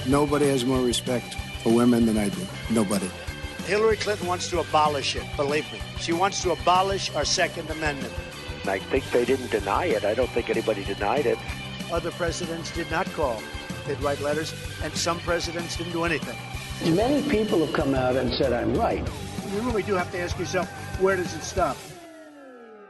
Nobody has more respect for women than I do. Nobody. Hillary Clinton wants to abolish it, believe me. She wants to abolish our Second Amendment. I think they didn't deny it. I don't think anybody denied it. Other presidents did not call. They'd write letters, and some presidents didn't do anything. Many people have come out and said I'm right. You really do have to ask yourself, where does it stop?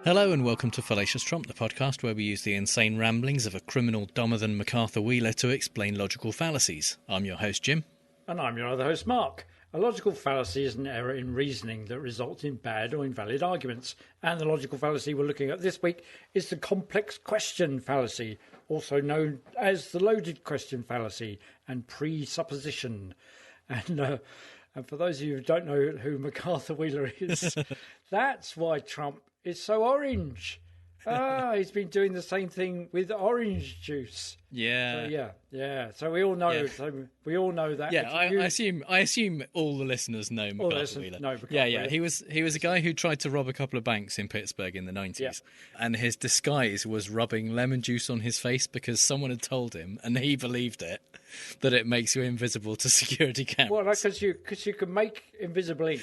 Hello and welcome to Fallacious Trump, the podcast where we use the insane ramblings of a criminal dumber than MacArthur Wheeler to explain logical fallacies. I'm your host, Jim. And I'm your other host, Mark. A logical fallacy is an error in reasoning that results in bad or invalid arguments. And the logical fallacy we're looking at this week is the complex question fallacy, also known as the loaded question fallacy and presupposition. And for those of you who don't know who MacArthur Wheeler is, that's why Trump is so orange. He's been doing the same thing with orange juice. Yeah. So, yeah. So we all know. Yeah. So we all know that. Yeah, I assume all the listeners know MacArthur Wheeler. Yeah. He was a guy who tried to rob a couple of banks in Pittsburgh in the 90s, and his disguise was rubbing lemon juice on his face because someone had told him, and he believed it, that it makes you invisible to security cameras. Well, because you can make invisible ink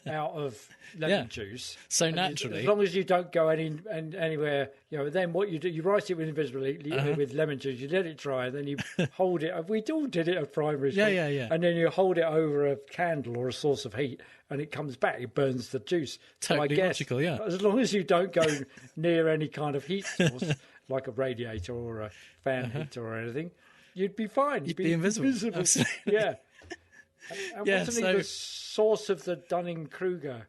out of lemon juice. So naturally, as long as you don't go anywhere, then what you do, you write it with invisible ink, with lemon juice. You let it dry, and then you hold it. We all did it at primary school. Yeah. And then you hold it over a candle or a source of heat, and it comes back. It burns the juice. Totally so I guess, logical, yeah. As long as you don't go near any kind of heat source, like a radiator or a fan heater or anything, you'd be fine. You'd be invisible. Absolutely. Yeah. And wasn't he the source of the Dunning-Kruger?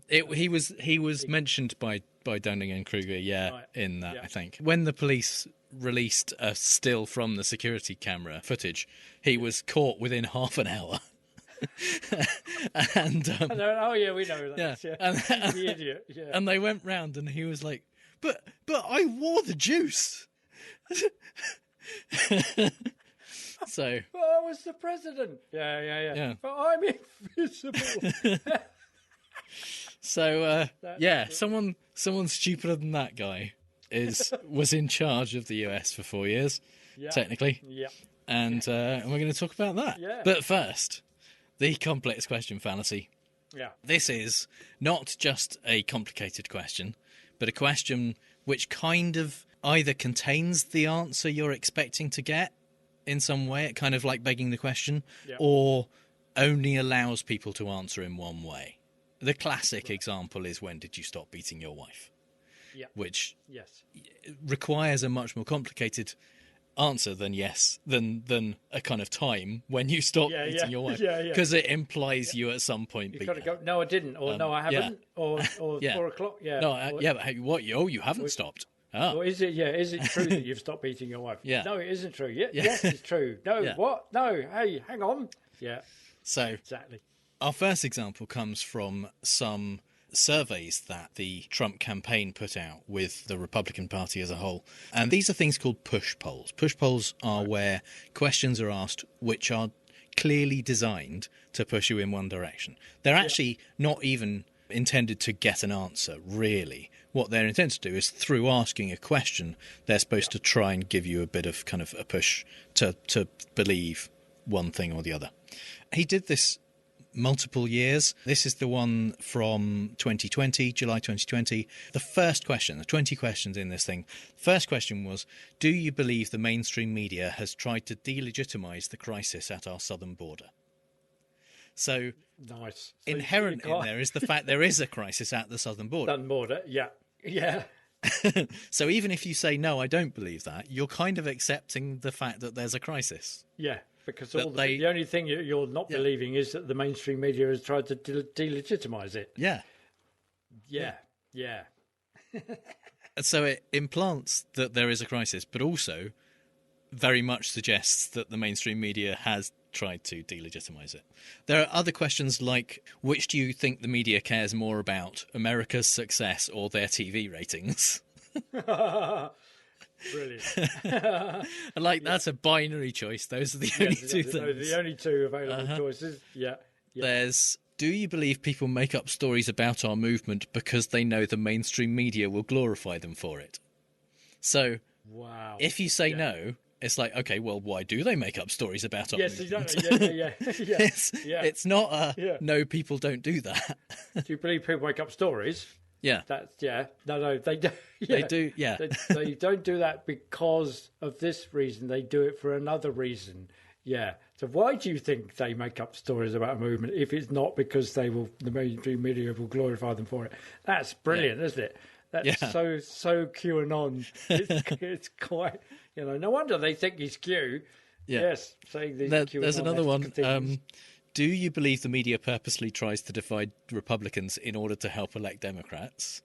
He was mentioned by Dunning and Kruger, in that, I think. When the police released a still from the security camera footage, he was caught within half an hour. And we know that. Yeah. And the idiot. Yeah. And they went round, and he was like, "But I wore the juice." So. But I was the president. Yeah. But I'm invisible. So, someone stupider than that guy was in charge of the US for 4 years, technically. Yeah. And we're going to talk about that. Yeah. But first, the complex question fallacy. Yeah. This is not just a complicated question, but a question which kind of either contains the answer you're expecting to get in some way, kind of like begging the question, or only allows people to answer in one way. The classic example is, when did you stop beating your wife? Yeah. Which requires a much more complicated answer than a kind of time when you stop beating your wife. Because it implies you at some point You've got to go, no, I didn't, or no, I haven't, or 4 o'clock. Yeah. No, but hey, what? Oh, you haven't stopped. Or is it true that you've stopped beating your wife? Yeah. No, it isn't true. Yes, it's true. No, what? No, hey, hang on. Yeah. So exactly. Our first example comes from some surveys that the Trump campaign put out with the Republican Party as a whole. And these are things called push polls. Push polls are where questions are asked which are clearly designed to push you in one direction. They're actually not even intended to get an answer, really. What they're intended to do is, through asking a question, they're supposed to try and give you a bit of kind of a push to believe one thing or the other. He did this multiple years. This is the one from 2020, July 2020. The first question, the 20 questions in this thing. First question was, do you believe the mainstream media has tried to delegitimize the crisis at our southern border? So, nice. Inherent in there is the fact there is a crisis at the southern border. Southern border, yeah. So even if you say, no, I don't believe that, you're kind of accepting the fact that there's a crisis. Yeah. Because the only thing you're not believing is that the mainstream media has tried to delegitimize it. Yeah. So it implants that there is a crisis, but also very much suggests that the mainstream media has tried to delegitimize it. There are other questions like, which do you think the media cares more about, America's success or their TV ratings? Brilliant. That's a binary choice. Those are the only two things. The only two available choices. Yeah. There's, do you believe people make up stories about our movement because they know the mainstream media will glorify them for it? So, wow. if you say no, It's like, okay, well, why do they make up stories about our Yes, movement? exactly. Yeah. It's not no, people don't do that. Do you believe people make up stories? Yeah. No, they do. Yeah. They do, yeah. They don't do that because of this reason. They do it for another reason. Yeah. So why do you think they make up stories about a movement if it's not because the mainstream media will glorify them for it? That's brilliant, isn't it? That's so QAnon. It's quite, no wonder they think he's Q. Yeah. Yes. Saying these There's another one. things. Do you believe the media purposely tries to divide Republicans in order to help elect Democrats?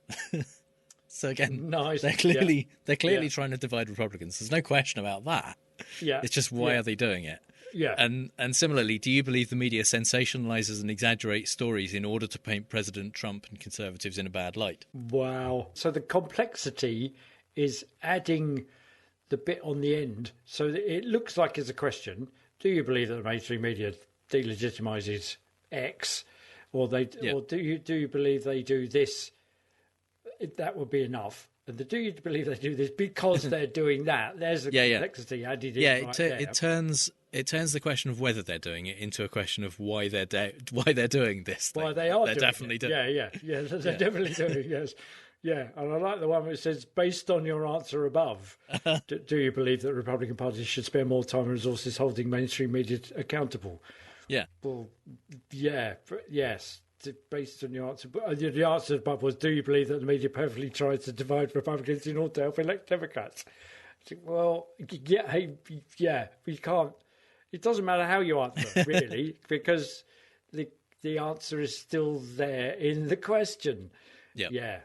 So again, nice. they're clearly trying to divide Republicans. There's no question about that. Yeah. It's just why are they doing it? Yeah. And similarly, do you believe the media sensationalizes and exaggerates stories in order to paint President Trump and conservatives in a bad light? Wow. So the complexity is adding the bit on the end. So that it looks like it's a question. Do you believe that the mainstream media delegitimizes X? Or do you believe they do this? That would be enough. And do you believe they do this because they're doing that? There's the complexity added in. It turns the question of whether they're doing it into a question of why they're doing this thing. Why they are they're doing definitely it. doing Yeah, they're definitely doing it, yes. Yeah, and I like the one that says, based on your answer above, do you believe that the Republican Party should spend more time and resources holding mainstream media accountable? Yeah. Well, yes. Based on your answer, the answer above was, do you believe that the media perfectly tries to divide Republicans in order to help elect Democrats? Well, we can't. It doesn't matter how you answer, really, because the answer is still there in the question. Yep. Yeah.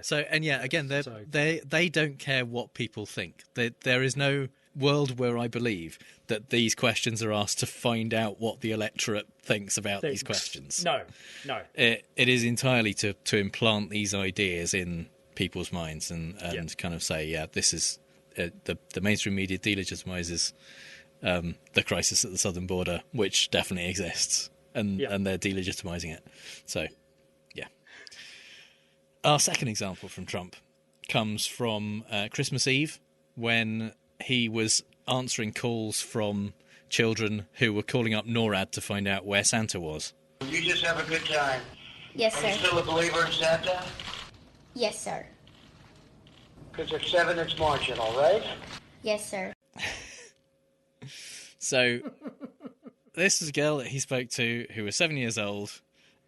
So again, they don't care what people think. There is no world where I believe that these questions are asked to find out what the electorate thinks about these questions. No. It is entirely to implant these ideas in people's minds and kind of say, this is the mainstream media delegitimizes the crisis at the southern border, which definitely exists, and they're delegitimizing it. So, yeah. Our second example from Trump comes from Christmas Eve, when he was answering calls from children who were calling up NORAD to find out where Santa was. You just have a good time. Yes, sir. Are you still a believer in Santa? Yes, sir. Because at 7 it's marching, all right? Yes, sir. So, this is a girl that he spoke to who was 7 years old,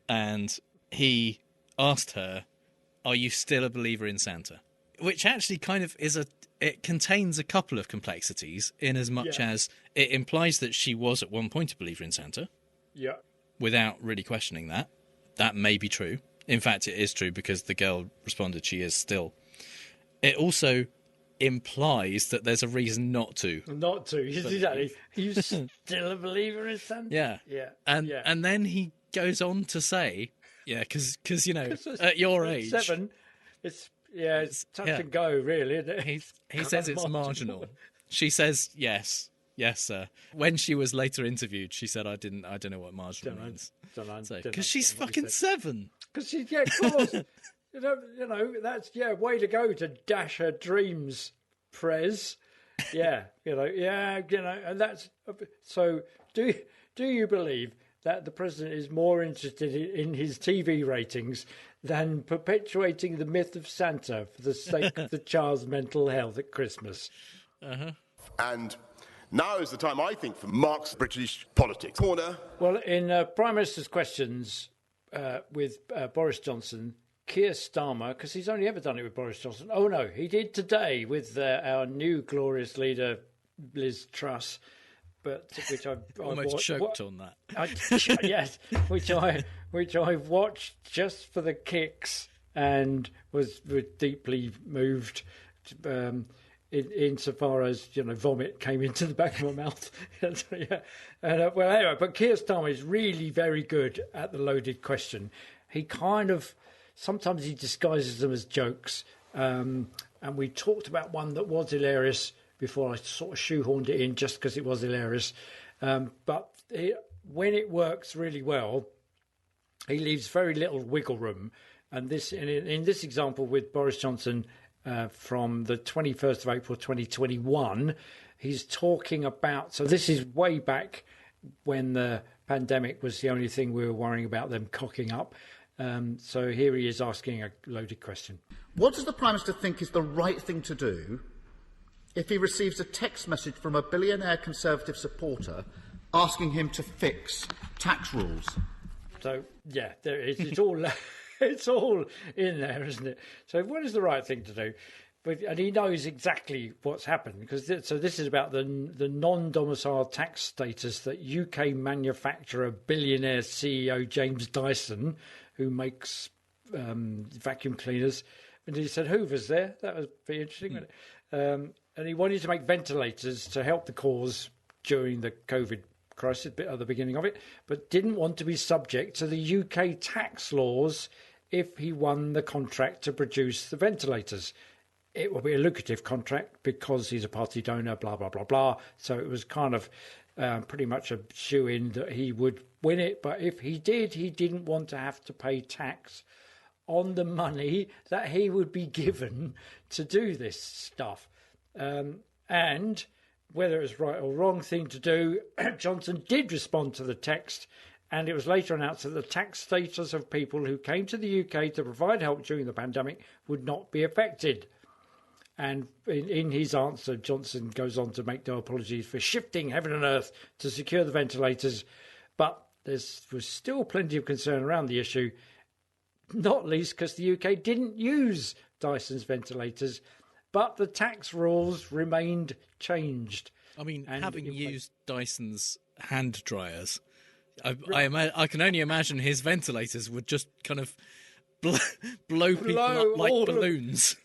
and he asked her, are you still a believer in Santa? Which actually kind of it contains a couple of complexities in as much as it implies that she was at one point a believer in Santa. Yeah. Without really questioning that. That may be true. In fact, it is true because the girl responded she is still. It also implies that there's a reason not to. Not to. Exactly. Are you still a believer in Santa? Yeah. Yeah. And then he goes on to say, because at your age... 7, it's touch and go, really, isn't it? He says it's marginal. She says yes, sir. When she was later interviewed, she said, I don't know what marginal means. Because she's fucking 7. Because of course. you know, that's way to go to dash her dreams, Prez. And that's so. Do you believe that the president is more interested in his TV ratings than perpetuating the myth of Santa for the sake of the child's mental health at Christmas? And now is the time, I think, for Mark's British politics corner. Well, in Prime Minister's Questions with Boris Johnson, Keir Starmer, because he's only ever done it with Boris Johnson. Oh, no, he did today with our new glorious leader, Liz Truss, but which I almost choked on that. Yes, which I watched just for the kicks and was deeply moved. Insofar as vomit came into the back of my mouth. Well, anyway, but Keir Starmer is really very good at the loaded question. He kind of sometimes he disguises them as jokes, and we talked about one that was hilarious before I sort of shoehorned it in just because it was hilarious. But when it works really well, he leaves very little wiggle room. And in this example with Boris Johnson from the 21st of April 2021, he's talking about, so this is way back when the pandemic was the only thing we were worrying about them cocking up. So here he is asking a loaded question. What does the Prime Minister think is the right thing to do if he receives a text message from a billionaire Conservative supporter asking him to fix tax rules? So, yeah, there it is. It's all, it's all in there, isn't it? So what is the right thing to do? And he knows exactly what's happened, because so this is about the non-domicile tax status that UK manufacturer billionaire CEO James Dyson, who makes vacuum cleaners, and he said Hoover's there. That was pretty interesting, wasn't it? And he wanted to make ventilators to help the cause during the COVID crisis, bit at the beginning of it, but didn't want to be subject to the UK tax laws if he won the contract to produce the ventilators. It will be a lucrative contract because he's a party donor, blah, blah, blah, blah. So it was kind of pretty much a shoo-in that he would win it. But if he did, he didn't want to have to pay tax on the money that he would be given to do this stuff. And whether it was right or wrong thing to do, Johnson did respond to the text, and it was later announced that the tax status of people who came to the UK to provide help during the pandemic would not be affected. And in his answer, Johnson goes on to make no apologies for shifting heaven and earth to secure the ventilators. But there was still plenty of concern around the issue, not least because the UK didn't use Dyson's ventilators, but the tax rules remained changed. I mean, having used Dyson's hand dryers, I can only imagine his ventilators would just kind of blow people up like balloons.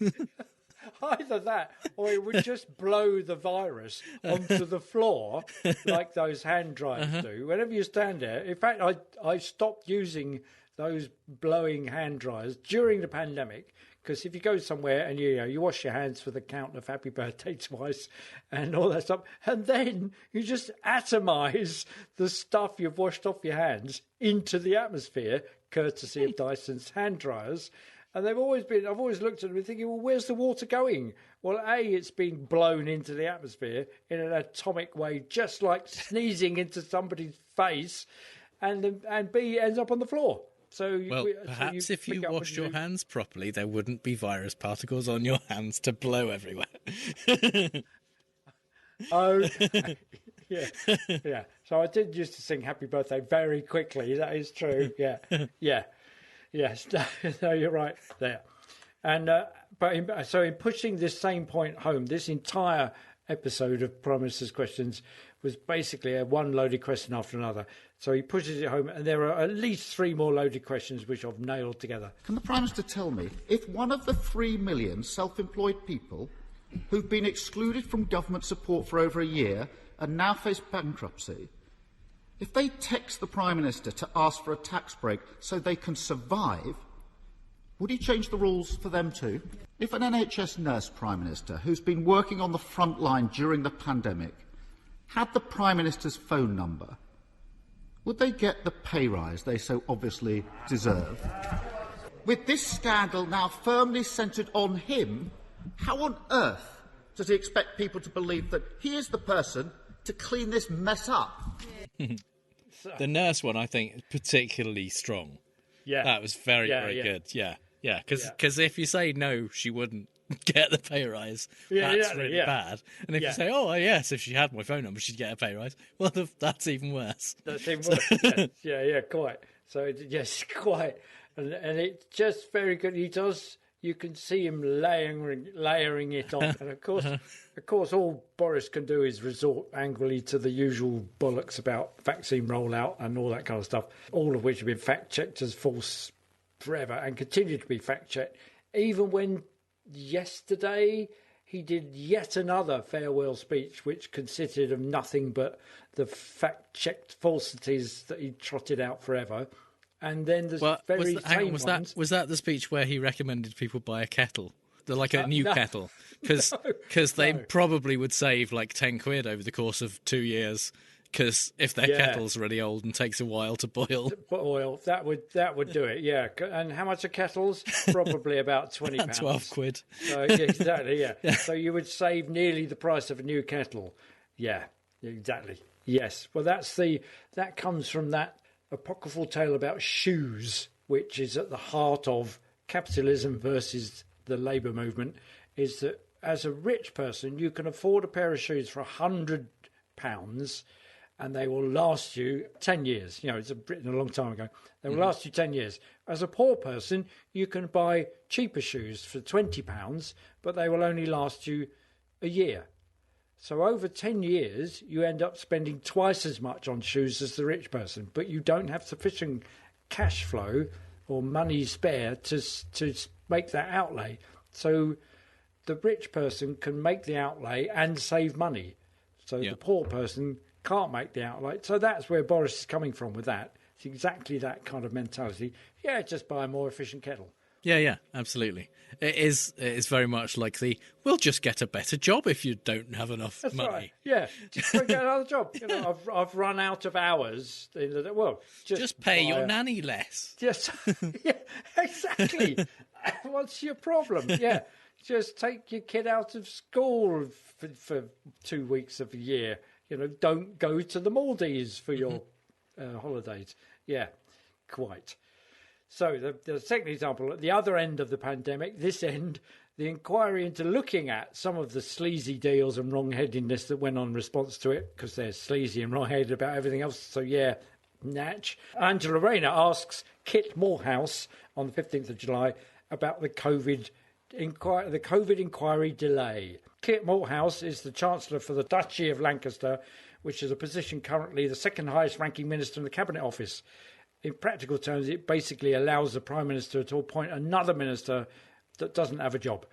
Either that, or it would just blow the virus onto the floor like those hand dryers do. Whenever you stand there, in fact, I stopped using those blowing hand dryers during the pandemic, because if you go somewhere and you wash your hands for the count of happy birthday twice and all that stuff, and then you just atomise the stuff you've washed off your hands into the atmosphere, courtesy of Dyson's hand dryers. And I've always looked at them and thinking, well, where's the water going? Well, A, it's being blown into the atmosphere in an atomic way, just like sneezing into somebody's face, and B, it ends up on the floor. So perhaps if you washed your hands properly, there wouldn't be virus particles on your hands to blow everywhere. Okay. Yeah. So I did used to sing Happy Birthday very quickly. That is true. Yeah. Yes, no, you're right there. And so in pushing this same point home, this entire episode of Prime Minister's Questions was basically a one loaded question after another. So he pushes it home, and there are at least three more loaded questions which I've nailed together. Can the Prime Minister tell me if one of the 3 million self-employed people who've been excluded from government support for over a year and now face bankruptcy, if they text the Prime Minister to ask for a tax break so they can survive, would he change the rules for them too? If an NHS nurse, Prime Minister, who's been working on the front line during the pandemic, had the Prime Minister's phone number, would they get the pay rise they so obviously deserve? With this scandal now firmly centred on him, how on earth does he expect people to believe that he is the person to clean this mess up? The nurse one, I think, is particularly strong. Yeah. That was very good. Yeah. Because if you say no, she wouldn't get the pay rise, that's really bad. And if you say, oh, yes, if she had my phone number, she'd get a pay rise, well, that's even worse. That's even worse. Yeah, quite. So, yes, quite. And it's just very good. You can see him layering it on. And of course, all Boris can do is resort angrily to the usual bollocks about vaccine rollout and all that kind of stuff, all of which have been fact-checked as false forever and continue to be fact-checked, even when yesterday he did yet another farewell speech which consisted of nothing but the fact-checked falsities that he trotted out forever. And then there's was that the speech where he recommended people buy a kettle, a new kettle, because they probably would save like 10 quid over the course of 2 years because if their kettle's really old and takes a while to boil. Oil, that would do it, yeah. And how much are kettles? Probably about £20. 12 quid. So, exactly, yeah. So you would save nearly the price of a new kettle. Yeah, exactly. Yes. Well, that comes from that apocryphal tale about shoes, which is at the heart of capitalism versus the labour movement, is that as a rich person, you can afford a pair of shoes for £100 and they will last you 10 years. You know, it's written a long time ago. They will last you 10 years. As a poor person, you can buy cheaper shoes for £20, but they will only last you a year. So over 10 years, you end up spending twice as much on shoes as the rich person, but you don't have sufficient cash flow or money spare to make that outlay. So the rich person can make the outlay and save money. So the poor person can't make the outlay. So that's where Boris is coming from with that. It's exactly that kind of mentality. Yeah, just buy a more efficient kettle. Yeah, absolutely. It is very much like we'll just get a better job if you don't have enough money. Right. Yeah, just go get another job. You know, I've run out of hours. Well, just pay your nanny less. Just yeah, exactly. What's your problem? Yeah, just take your kid out of school for 2 weeks of the year. You know, don't go to the Maldives for your holidays. Yeah, quite. So the second example, at the other end of the pandemic, this end, the inquiry into looking at some of the sleazy deals and wrong-headedness that went on in response to it, because they're sleazy and wrong-headed about everything else. So, yeah, natch. Angela Rayner asks Kit Morehouse on the 15th of July about the COVID inquiry delay. Kit Morehouse is the Chancellor for the Duchy of Lancaster, which is a position currently the second highest ranking minister in the Cabinet Office. In practical terms, it basically allows the Prime Minister to appoint another minister that doesn't have a job.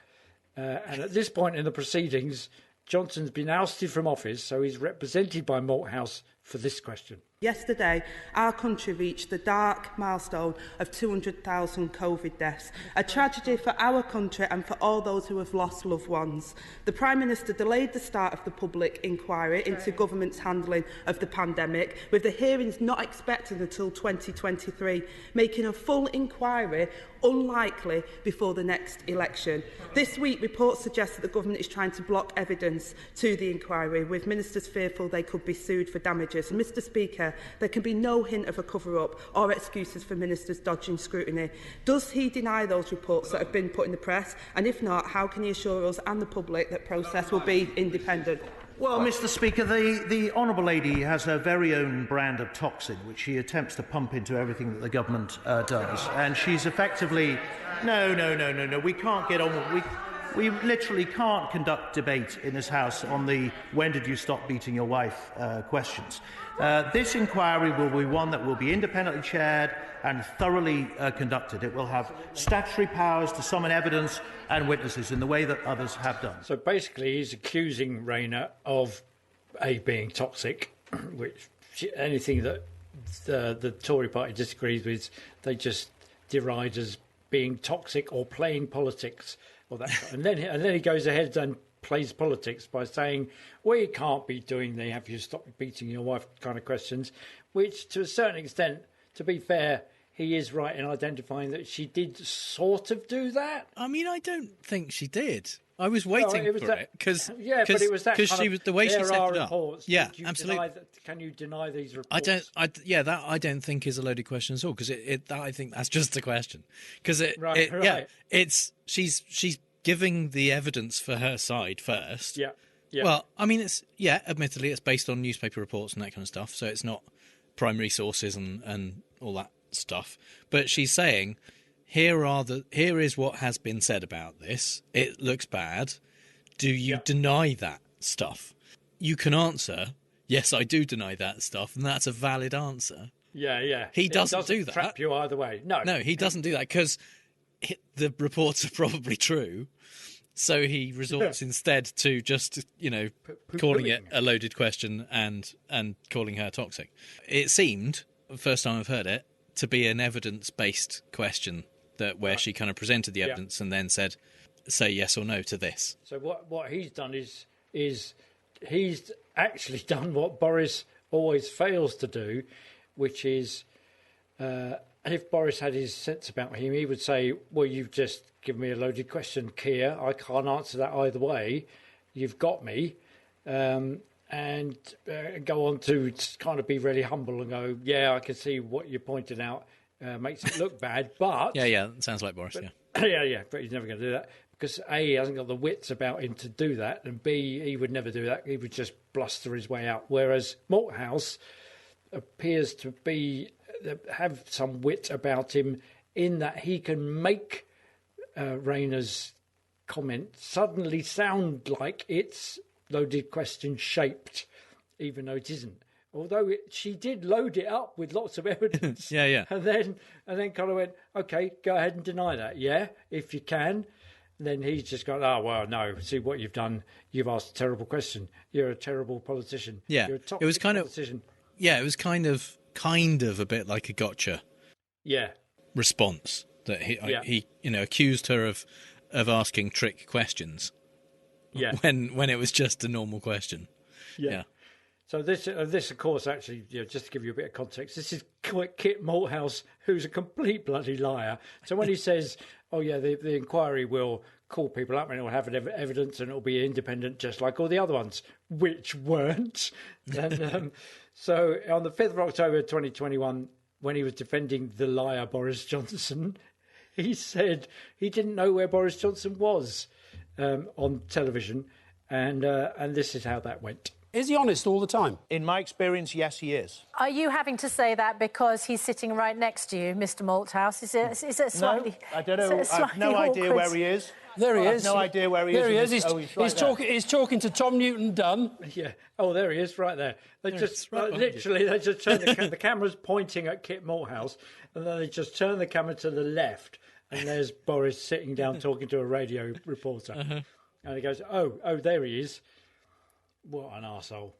And at this point in the proceedings, Johnson's been ousted from office, so he's represented by Malthouse for this question. Yesterday, our country reached the dark milestone of 200,000 COVID deaths, a tragedy for our country and for all those who have lost loved ones. The Prime Minister delayed the start of the public inquiry into government's handling of the pandemic, with the hearings not expected until 2023, making a full inquiry unlikely before the next election. This week, reports suggest that the government is trying to block evidence to the inquiry, with ministers fearful they could be sued for damages. And Mr Speaker, there can be no hint of a cover-up or excuses for ministers dodging scrutiny. Does he deny those reports that have been put in the press? And if not, how can he assure us and the public that process will be independent? Well, Mr Speaker, the Honourable Lady has her very own brand of toxin, which she attempts to pump into everything that the government does. And she's effectively... No, we can't get on... We literally can't conduct debate in this House on the when did you stop beating your wife questions. This inquiry will be one that will be independently chaired and thoroughly conducted. It will have statutory powers to summon evidence and witnesses in the way that others have done. So basically he's accusing Rayner of being toxic, which anything that the Tory party disagrees with, they just deride as being toxic or playing politics. Or that, and then he goes ahead and plays politics by saying, we can't be doing the have you stopped beating your wife kind of questions, which to a certain extent, to be fair, he is right in identifying that she did sort of do that. I mean, I don't think she did. I was waiting for it because but it was that she was the way she set it up. Yeah, absolutely. Can you deny these reports? I don't think is a loaded question at all, because I think that's just a question, because she's giving the evidence for her side first. Yeah. Well, I mean, admittedly, it's based on newspaper reports and that kind of stuff, so it's not primary sources and all that stuff. But she's saying, here is what has been said about this. It looks bad. Do you deny that stuff? You can answer, yes, I do deny that stuff, and that's a valid answer. Yeah. He doesn't do that. Trap you either way. No, he doesn't do that, because the reports are probably true. So he resorts instead to just, calling it a loaded question and calling her toxic. It seemed, the first time I've heard it, to be an evidence-based question where she kind of presented the evidence and then said, say yes or no to this. So what he's done is he's actually done what Boris always fails to do, which is, if Boris had his sense about him, he would say, well, you've just given me a loaded question, Keir. I can't answer that either way. You've got me. And go on to kind of be really humble and go, yeah, I can see what you're pointing out makes it look bad, but... Yeah, sounds like Boris, yeah, but he's never going to do that because A, he hasn't got the wits about him to do that, and B, he would never do that. He would just bluster his way out, whereas Malthouse appears to have some wit about him in that he can make Rayner's comment suddenly sound like it's loaded question shaped, even though it isn't. Although she did load it up with lots of evidence. Yeah. And then kind of went, okay, go ahead and deny that. Yeah, if you can. And then he's just gone, oh, well, no, see what you've done. You've asked a terrible question. You're a terrible politician. Yeah. You're a toxic it was kind politician. It was kind of a bit like a gotcha. Yeah. Response that he accused her of asking trick questions. Yeah. When it was just a normal question. Yeah. So this, of course, actually, just to give you a bit of context, this is Kit Malthouse, who's a complete bloody liar. So when he says, "Oh yeah, the inquiry will call people up and it'll have evidence and it'll be independent, just like all the other ones," which weren't. And so on the 5th of October 2021, when he was defending the liar Boris Johnson, he said he didn't know where Boris Johnson was on television, and this is how that went. Is he honest all the time? In my experience, yes, he is. Are you having to say that because he's sitting right next to you, Mr. Malthouse? Is it slightly... No, I don't know. I have no idea where he is. There he is. I have no idea where he is. There he is. He's talking to Tom Newton-Dunn. Yeah. Oh, there he is, right there. They just turn the camera's pointing at Kit Malthouse, and then they just turn the camera to the left, and there's Boris sitting down talking to a radio reporter. Uh-huh. And he goes, oh, there he is. What an arsehole.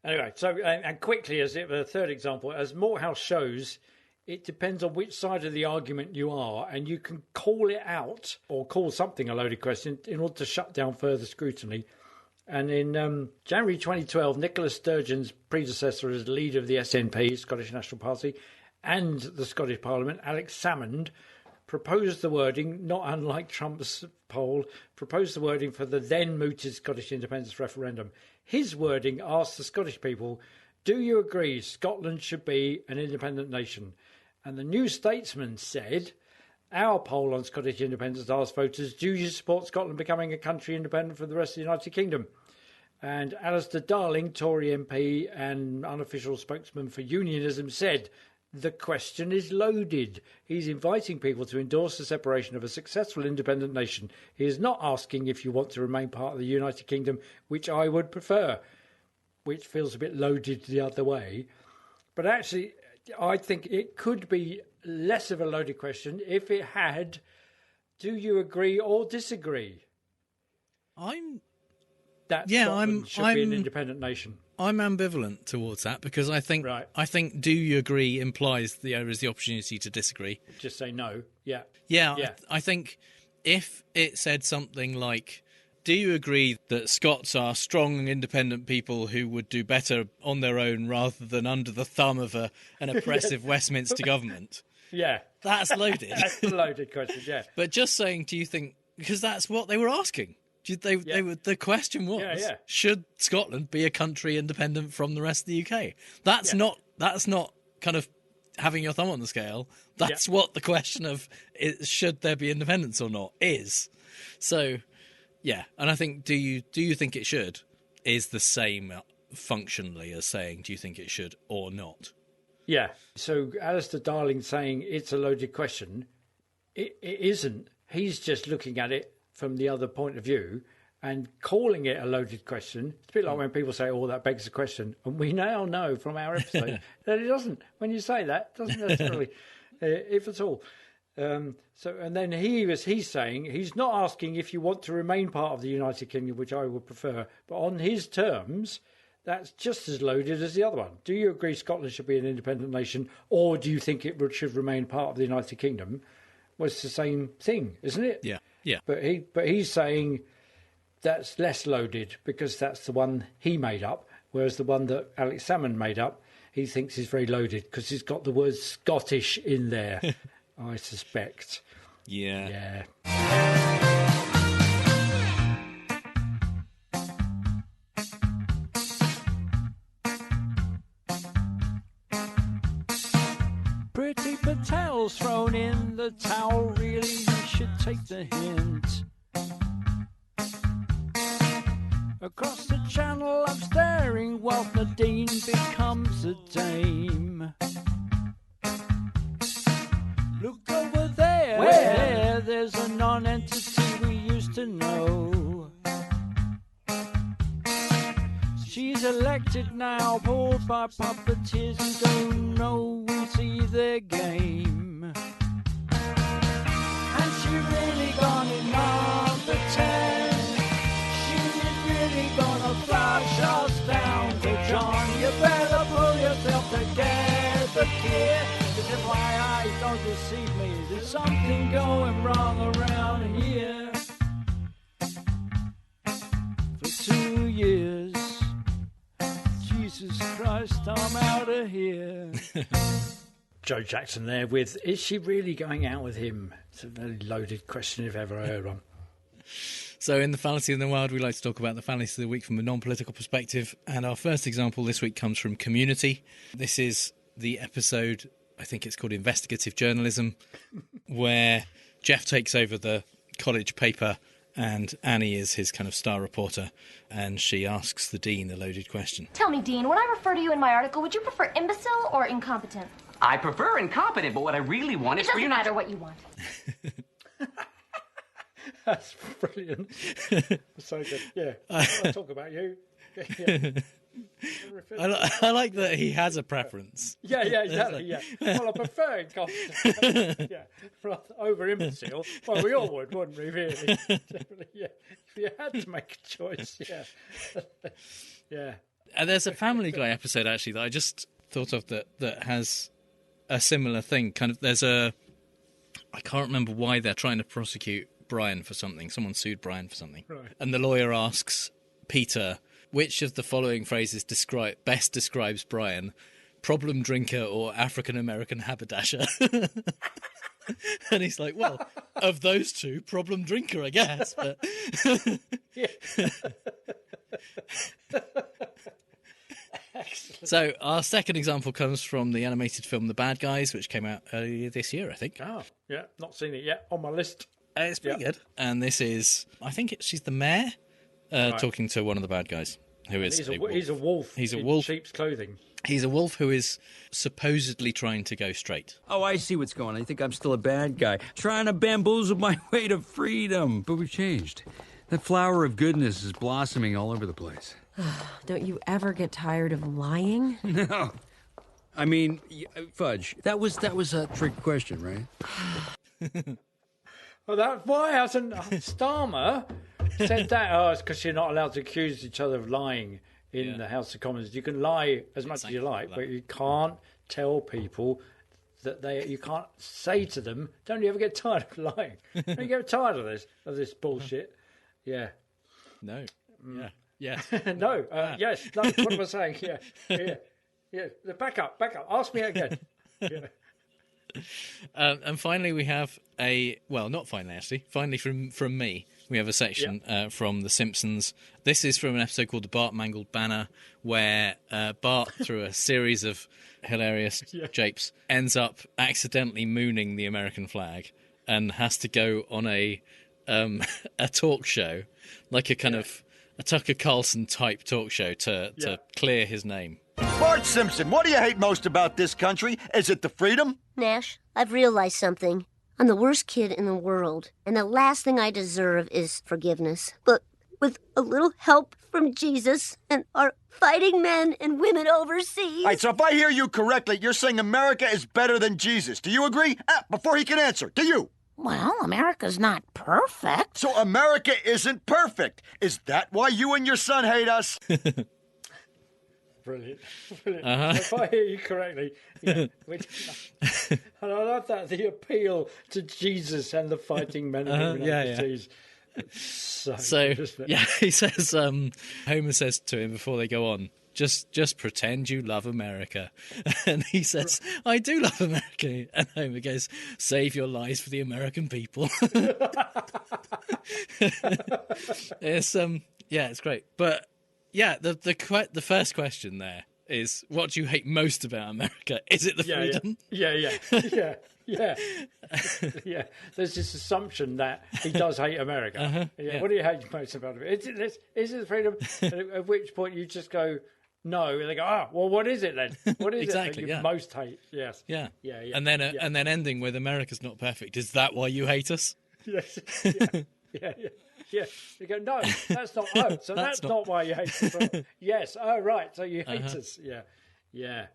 Anyway, so, and quickly, as a third example, as Malthouse shows, it depends on which side of the argument you are, and you can call it out or call something a loaded question in order to shut down further scrutiny. And in January 2012, Nicola Sturgeon's predecessor as leader of the SNP, Scottish National Party, and the Scottish Parliament, Alex Salmond, proposed the wording, not unlike Trump's poll, proposed the wording for the then mooted Scottish independence referendum. His wording asked the Scottish people, do you agree Scotland should be an independent nation? And the New Statesman said, our poll on Scottish independence asked voters, do you support Scotland becoming a country independent from the rest of the United Kingdom? And Alistair Darling, Tory MP and unofficial spokesman for unionism, said, the question is loaded. He's inviting people to endorse the separation of a successful independent nation. He is not asking if you want to remain part of the United Kingdom, which I would prefer, which feels a bit loaded the other way. But actually, I think it could be less of a loaded question if it had, do you agree or disagree? Scotland should be an independent nation. I'm ambivalent towards that because I think do you agree implies there is the opportunity to disagree. Just say no. Yeah. I think if it said something like, do you agree that Scots are strong and independent people who would do better on their own rather than under the thumb of an oppressive Westminster government? Yeah. That's loaded. That's a loaded question, yeah. But just saying, do you think, because that's what they were asking. The question was, should Scotland be a country independent from the rest of the UK? That's not kind of having your thumb on the scale. That's what the question of should there be independence or not is. So, yeah, and I think do you think it should is the same functionally as saying do you think it should or not. Yeah. So Alistair Darling saying it's a loaded question, it isn't. He's just looking at it from the other point of view and calling it a loaded question. It's a bit like when people say, oh, that begs the question. And we now know from our episode that it doesn't. When you say that, it doesn't necessarily, if at all. And then he's saying, he's not asking if you want to remain part of the United Kingdom, which I would prefer, but on his terms, that's just as loaded as the other one. Do you agree Scotland should be an independent nation, or do you think it should remain part of the United Kingdom? Well, it's the same thing, isn't it? Yeah. Yeah. But he's saying that's less loaded because that's the one he made up, whereas the one that Alex Salmond made up, he thinks is very loaded because he's got the word Scottish in there, I suspect. Yeah. Pretty Patel's thrown in the towel, really you should take the hint. Across the channel I'm staring whilst Nadine becomes a dame. Look over there, where? There's a non-entity we used to know. She's elected now, pulled by puppeteers who don't know we see their game. And she really gone in number 10. She's really gonna flash us down to John. You better pull yourself together, kid. Cause if my eyes don't deceive me, there's something going wrong around here. For 2 years, Jesus Christ, I'm out of here. Joe Jackson there with, is she really going out with him? It's a very loaded question if ever I heard one. So in the Fallacy in the Wild, we like to talk about the fallacy of the week from a non-political perspective. And our first example this week comes from Community. This is the episode, I think it's called Investigative Journalism, where Jeff takes over the college paper and Annie is his kind of star reporter, and she asks the dean a loaded question. Tell me, Dean, when I refer to you in my article, would you prefer imbecile or incompetent? I prefer incompetent, but what I really want is for you not... It doesn't matter what you want. That's brilliant. So good. Yeah. I'll talk about you. Yeah. I like that he has a preference. Yeah, exactly. Yeah. Well, I prefer incompetent. Yeah, over imbecile. Well, we all would, wouldn't we? Really? Definitely. Yeah. If you had to make a choice, yeah. Yeah. And there's a Family Guy episode actually that I just thought of that has a similar thing. Kind of, I can't remember why they're trying to prosecute Brian for something. Someone sued Brian for something, right. And the lawyer asks Peter, which of the following phrases best describes Brian? Problem drinker or African-American haberdasher? And he's like, well, of those two, problem drinker, I guess. But... So our second example comes from the animated film The Bad Guys, which came out earlier this year, I think. Oh, yeah, not seen it yet. On my list. It's pretty good. And this is, I think she's the mayor talking to one of the bad guys. He's a wolf. He's a in wolf. Sheep's clothing. He's a wolf who is supposedly trying to go straight. Oh, I see what's going on. You think I'm still a bad guy, trying to bamboozle my way to freedom. But we've changed. That flower of goodness is blossoming all over the place. Don't you ever get tired of lying? No. I mean, Fudge, that was a trick question, right? Well, why hasn't Starmer said that? Oh, it's because you're not allowed to accuse each other of lying in the House of Commons. You can lie as much as you like, but you can't tell people that you can't say to them, don't you ever get tired of lying? Don't you get tired of this bullshit? Yeah. No. Yeah. No. Yes. No. What am I saying? Yeah. Back up. Ask me again. Yeah. And finally, we have finally from me, we have a section from The Simpsons. This is from an episode called The Bart Mangled Banner, where Bart, through a series of hilarious japes, ends up accidentally mooning the American flag and has to go on a talk show, like a kind of a Tucker Carlson type talk show to clear his name. Bart Simpson, what do you hate most about this country? Is it the freedom? Nash, I've realized something. I'm the worst kid in the world, and the last thing I deserve is forgiveness. But with a little help from Jesus and our fighting men and women overseas... All right, so if I hear you correctly, you're saying America is better than Jesus. Do you agree? Before he can answer, do you? Well, America's not perfect. So America isn't perfect. Is that why you and your son hate us? Brilliant. If I hear you correctly, and I love that, the appeal to Jesus and the fighting men and women overseas. So he says, Homer says to him before they go on, Just pretend you love America. And he says, I do love America. And Homer goes, save your lies for the American people. It's it's great. But yeah, the first question there is, what do you hate most about America? Is it the freedom? Yeah. There's this assumption that he does hate America. What do you hate most about it? Is it the freedom? At which point you just go, no, and they go, well, what is it then? What is Exactly, it that you most hate? Yes. Yeah. Yeah. And then ending with America's not perfect. Is that why you hate us? Yes. Yeah. You go, no, that's not. Oh, so that's not why you hate us. Right? Yes. Oh, right. So you hate us. Yeah.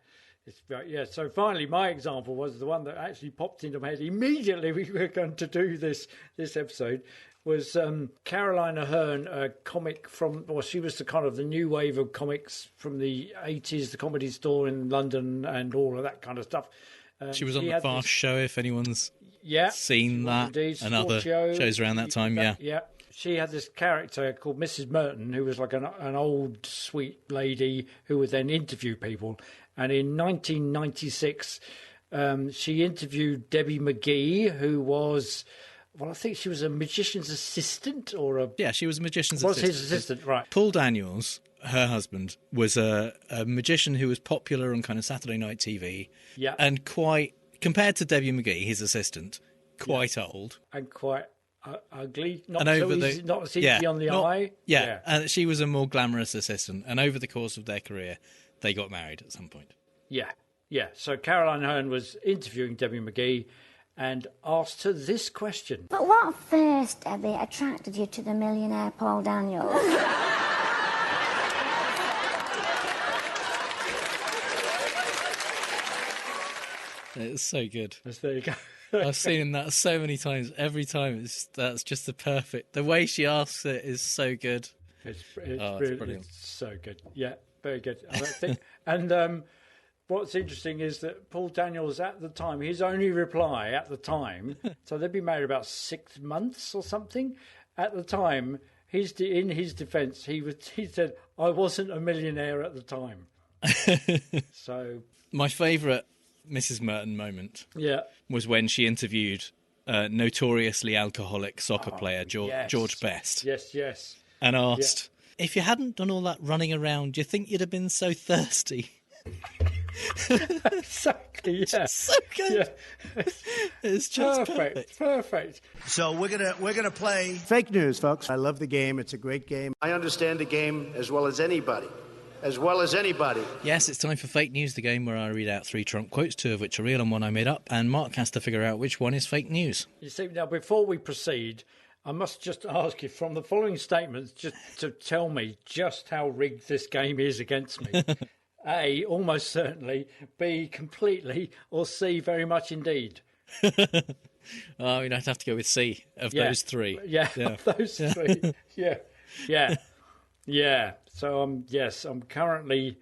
So finally, my example was the one that actually popped into my head immediately. We were going to do this episode. Was Caroline Aherne, a comic she was the new wave of comics from the 80s, the Comedy Store in London and all of that kind of stuff. She was on the Fast Show, if anyone's seen that, indeed, and other shows around that time, Yeah. She had this character called Mrs. Merton, who was like an old, sweet lady who would then interview people. And in 1996, she interviewed Debbie McGee, who was... Well, I think she was a magician's assistant she was a magician's assistant. Was his assistant, right. Paul Daniels, her husband, was a magician who was popular on kind of Saturday night TV. Yeah. And quite, compared to Debbie McGee, his assistant, quite old. And quite ugly. Not as easy on the eye. Yeah, and she was a more glamorous assistant. And over the course of their career, they got married at some point. Yeah. So Caroline Aherne was interviewing Debbie McGee and asked her this question. But what first, Debbie, attracted you to the millionaire Paul Daniels? It's so good. There you go. I've seen that so many times. Every time, that's just the way she asks it is so good. It's brilliant. It's so good. Yeah, very good. I think. And what's interesting is that Paul Daniels at the time, his only reply at the time, so they'd been married about 6 months or something. At the time, in his defence, he said, "I wasn't a millionaire at the time." So my favourite Mrs. Merton moment was when she interviewed notoriously alcoholic soccer player George Best. Yes. And asked, if you hadn't done all that running around, do you think you'd have been so thirsty? Exactly, yeah. So good. Yeah. It's just perfect. So we're gonna play Fake news, folks. I love the game. It's a great game. I understand the game as well as anybody. Yes, it's time for Fake News, the game where I read out 3 Trump quotes, 2 of which are real and 1 I made up, and Mark has to figure out which one is fake news. You see, now before we proceed, I must just ask you, from the following statements, just to tell me just how rigged this game is against me. A, almost certainly. B, completely. Or C, very much indeed. I mean, I'd have to go with C of those 3. Yeah, of those 3. Yeah. So, I'm currently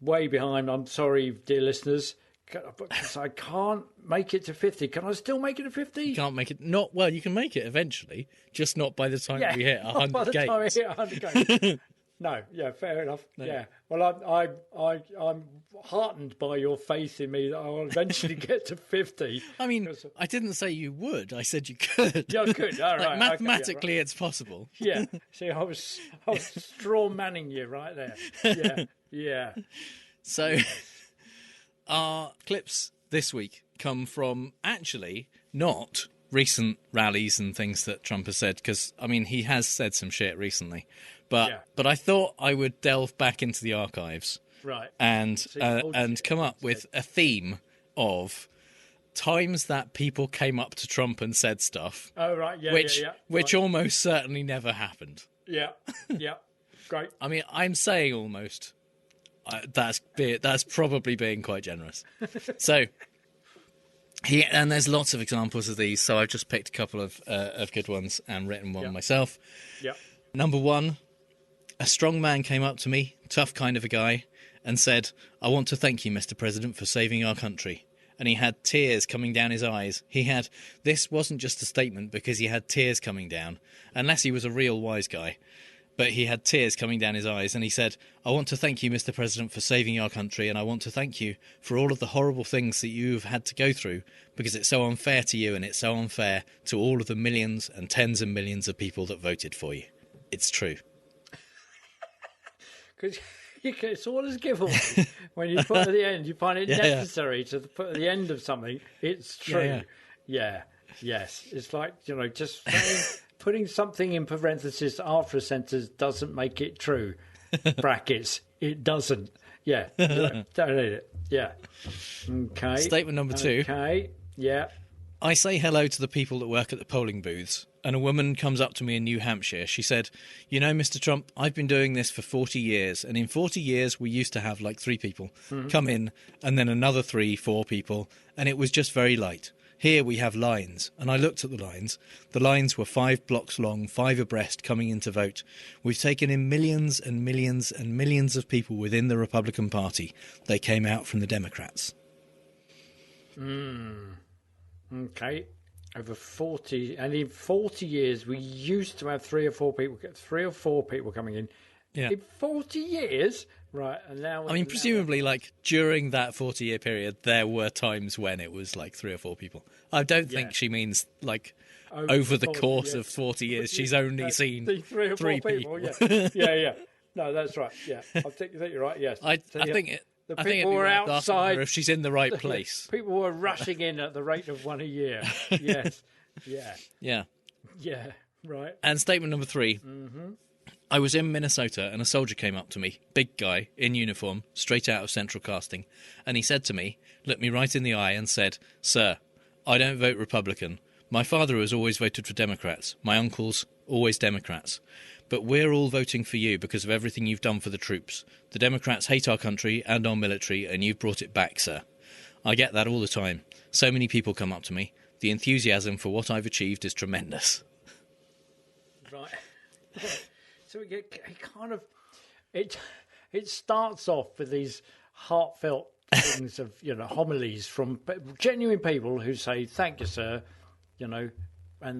way behind. I'm sorry, dear listeners, because I can't make it to 50. Can I still make it to 50? You can't make it. You can make it eventually, just not by the time we hit 100 by the games. time we hit 100 games. No, fair enough. No. Yeah. Well, I'm heartened by your faith in me that I'll eventually get to 50. I mean, I didn't say you would. I said you could. Yeah, I could. All right. Mathematically, it's possible. Yeah. See, I was straw manning you right there. Yeah. So, our clips this week come from actually not recent rallies and things that Trump has said, because, I mean, he has said some shit recently. But I thought I would delve back into the archives, right, and come up with a theme of times that people came up to Trump and said stuff. Oh right, which almost certainly never happened. Yeah, great. I mean, I'm saying almost. That's probably being quite generous. So. And there's lots of examples of these, so I've just picked a couple of good ones and written one myself. Yeah. Number 1. A strong man came up to me, tough kind of a guy, and said, "I want to thank you, Mr. President, for saving our country." And he had tears coming down his eyes. This wasn't just a statement because he had tears coming down, unless he was a real wise guy. but he had tears coming down his eyes, and he said, "I want to thank you, Mr. President, for saving our country, and I want to thank you for all of the horrible things that you've had to go through, because it's so unfair to you, and it's so unfair to all of the millions and tens of millions of people that voted for you. It's true." Because it's all as giveaway. When you put at the end, you find it necessary to put at the end of something, it's true. Yes. It's like, just saying, putting something in parentheses after a sentence doesn't make it true. Brackets, it doesn't. Yeah, don't need it. Yeah. Okay. Statement number 2. Okay, yeah. I say hello to the people that work at the polling booths, and a woman comes up to me in New Hampshire. She said, "You know, Mr. Trump, I've been doing this for 40 years, and in 40 years we used to have like 3 people come in, and then another 3, 4 people, and it was just very light. Here we have lines." And I looked at the lines. The lines were 5 blocks long, 5 abreast, coming in to vote. We've taken in millions and millions and millions of people within the Republican Party. They came out from the Democrats. Okay. Over 40, and in 40 years, we used to have 3 or 4 people coming in. Yeah. In 40 years? Right, and now... I mean, presumably, like, during that 40-year period, there were times when it was, like, 3 or 4 people. I don't think she means, like, over the course of 40 years, she's only seen 3 or 4 people. Yeah. No, that's right, yeah. I think you're right, yes. I think the I think people were outside... if she's in the right place. People were rushing in at the rate of 1 a year. Yes, Yeah. Yeah, right. And statement number 3. I was in Minnesota and a soldier came up to me, big guy, in uniform, straight out of Central Casting, and he said to me, looked me right in the eye and said, "Sir, I don't vote Republican. My father has always voted for Democrats. My uncles, always Democrats. But we're all voting for you because of everything you've done for the troops. The Democrats hate our country and our military, and you've brought it back, sir. I get that all the time. So many people come up to me. The enthusiasm for what I've achieved is tremendous." Right. So it starts off with these heartfelt things of homilies from genuine people who say thank you, sir, and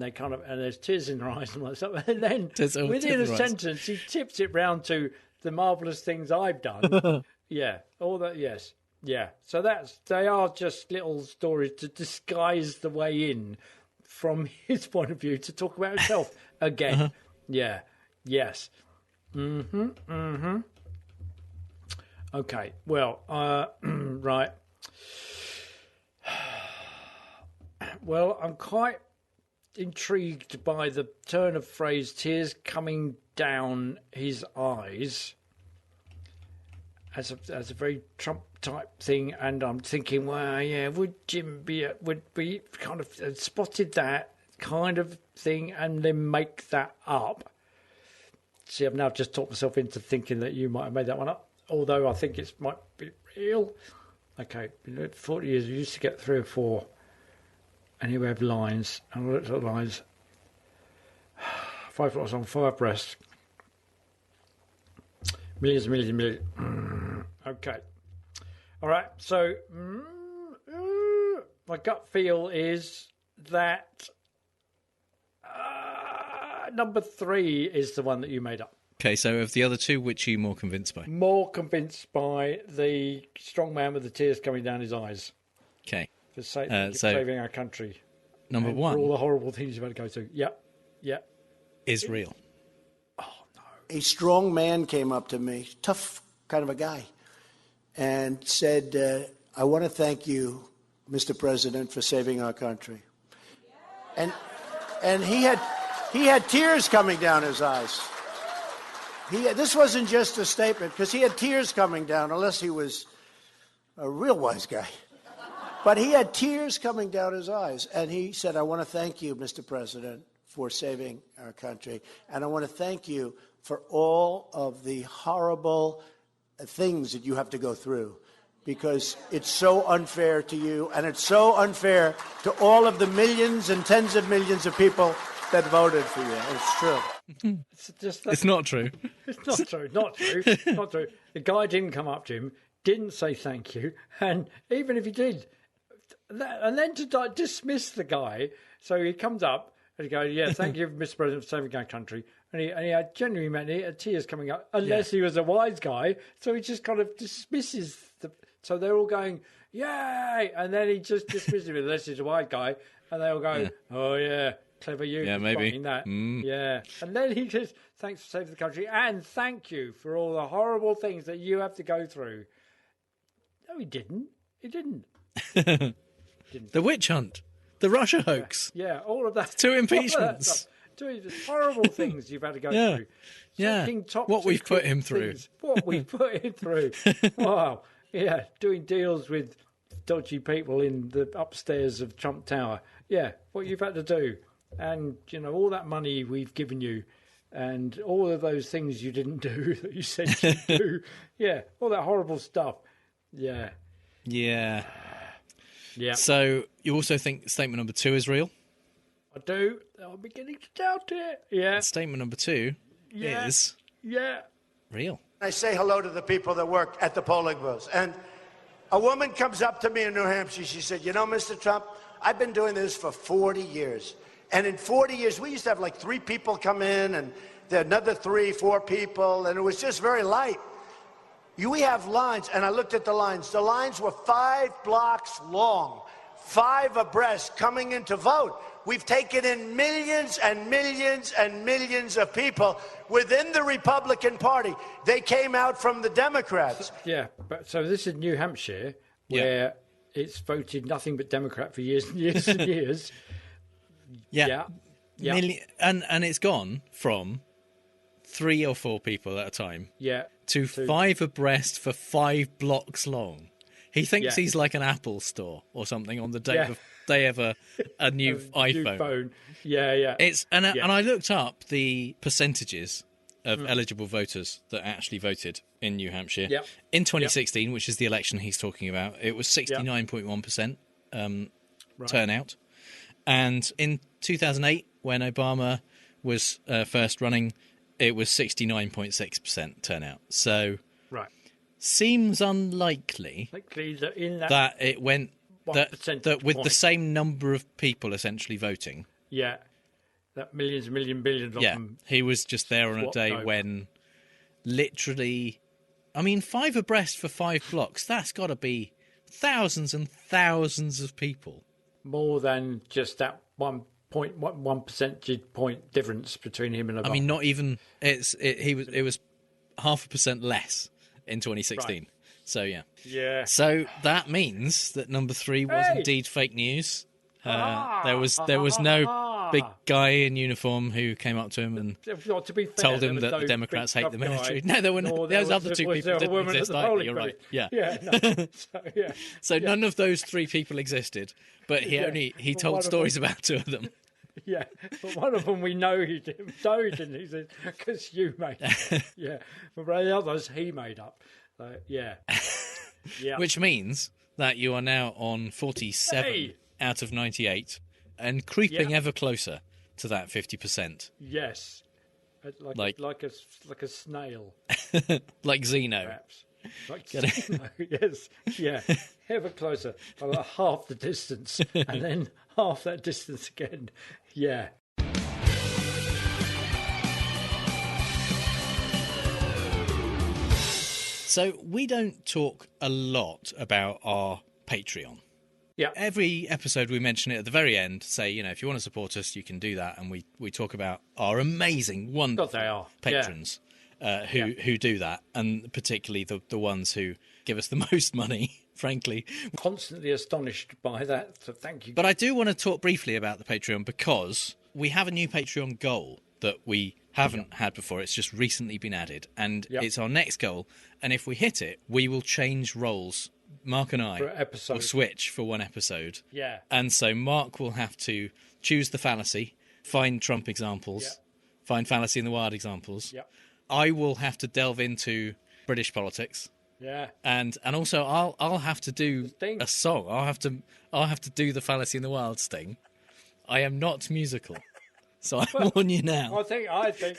they and there's tears in their eyes and like stuff, and then within a sentence he tips it round to the marvellous things I've done. All that. Yes, so they are just little stories to disguise the way in from his point of view to talk about himself again. Yes. Okay. Well, right. Well, I'm quite intrigued by the turn of phrase "tears coming down his eyes" as a very Trump type thing, and I'm thinking, well, yeah, would Jim would be kind of spotted that kind of thing and then make that up? See, I've now just talked myself into thinking that you might have made that one up, although I think it might be real. Okay, 40 years, we used to get 3 or 4, and here we have lines, and I looked at the lines. 5 blocks on 5 breast. Millions. Okay. All right, so my gut feel is that number 3 is the one that you made up. Okay, so of the other 2, which are you more convinced by? More convinced by the strong man with the tears coming down his eyes. Okay. For saving our country. Number 1. For all the horrible things you've had to go through. Yep. Is real. Oh, no. A strong man came up to me, tough kind of a guy, and said, "I want to thank you, Mr. President, for saving our country." And he had tears coming down his eyes. This wasn't just a statement, because he had tears coming down, unless he was a real wise guy. But he had tears coming down his eyes. And he said, "I want to thank you, Mr. President, for saving our country. And I want to thank you for all of the horrible things that you have to go through, because it's so unfair to you, and it's so unfair to all of the millions and tens of millions of people that voted for you." It's true. It's not true. It's not true. Not true. The guy didn't come up to him, didn't say thank you, and even if he did, and then to dismiss the guy, so he comes up and he goes, "Yeah, thank you, Mr. President, for saving our country. And he had genuinely meant he had tears coming up, unless he was a wise guy. So he just kind of dismisses so they're all going, yay! And then he just dismisses it unless he's a wise guy. And they all go, oh, yeah, clever you. Yeah, maybe. That. Yeah. And then he just, thanks for saving the country. And thank you for all the horrible things that you have to go through. No, he didn't. He didn't. The witch hunt. The Russia hoax. Yeah, all of that. 2 impeachments. Doing the horrible things you've had to go through. Taking top what we've put him through. What we've put him through. Wow. Yeah, doing deals with dodgy people in the upstairs of Trump Tower. Yeah, what you've had to do. And, all that money we've given you and all of those things you didn't do that you said you'd do. Yeah, all that horrible stuff. Yeah. Yeah. Yeah. So you also think statement number 2 is real? I do. I'm beginning to doubt it. Yeah. Statement number 2 is real. I say hello to the people that work at the polling booths. And a woman comes up to me in New Hampshire. She said, Mr. Trump, I've been doing this for 40 years. And in 40 years, we used to have like 3 people come in and then another 3, 4 people. And it was just very light. We have lines. And I looked at the lines. The lines were 5 blocks long, 5 abreast coming in to vote. We've taken in millions and millions and millions of people within the Republican Party. They came out from the Democrats. Yeah, but so this is New Hampshire, where it's voted nothing but Democrat for years and years and years. Yeah. And it's gone from 3 or 4 people at a time to 5 abreast for 5 blocks long. He thinks he's like an Apple store or something on the day of a new iPhone. New phone. Yeah. It's and I looked up the percentages of eligible voters that actually voted in New Hampshire. Yep. In 2016, which is the election he's talking about, it was 69.1% turnout. And in 2008, when Obama was first running, it was 69.6% turnout. So seems unlikely that it went that with the same number of people essentially voting. Yeah, that millions of them. He was just there on a day when literally, 5 abreast for 5 blocks, that's got to be thousands and thousands of people. More than just that 1 percentage point difference between him and Obama. Not even, it was 0.5% less in 2016. Right. So, Yeah. So that means that number 3 was indeed fake news. There was no big guy in uniform who came up to him and told him that the Democrats hate the military. No, there were those other 2 people didn't exist either. You're right. Yeah. So none of those 3 people existed, but he told stories about 2 of them. Yeah, but one of them we know he didn't. No, he didn't. He said, because you made it. Yeah, but the others he made up. So, yeah. Which means that you are now on 47 out of 98 and creeping ever closer to that 50%. Yes, like a snail. Like Xeno. Perhaps. Like Xeno, yes. Yeah, ever closer. About half the distance and then half that distance again. Yeah. So we don't talk a lot about our Patreon. Yeah. Every episode we mention it at the very end, say, if you want to support us, you can do that. And we talk about our amazing, wonderful patrons who do that. And particularly the ones who give us the most money, frankly. Constantly astonished by that, so thank you. But I do want to talk briefly about the Patreon because we have a new Patreon goal that we haven't had before. It's just recently been added. And it's our next goal. And if we hit it, we will change roles. Mark and I will switch for one episode. Yeah. And so Mark will have to choose the fallacy, find Trump examples, find fallacy in the wild examples. Yep. I will have to delve into British politics. Yeah. And also I'll have to do a song. I'll have to do the fallacy in the wild sting. I am not musical. So I warn you now. I think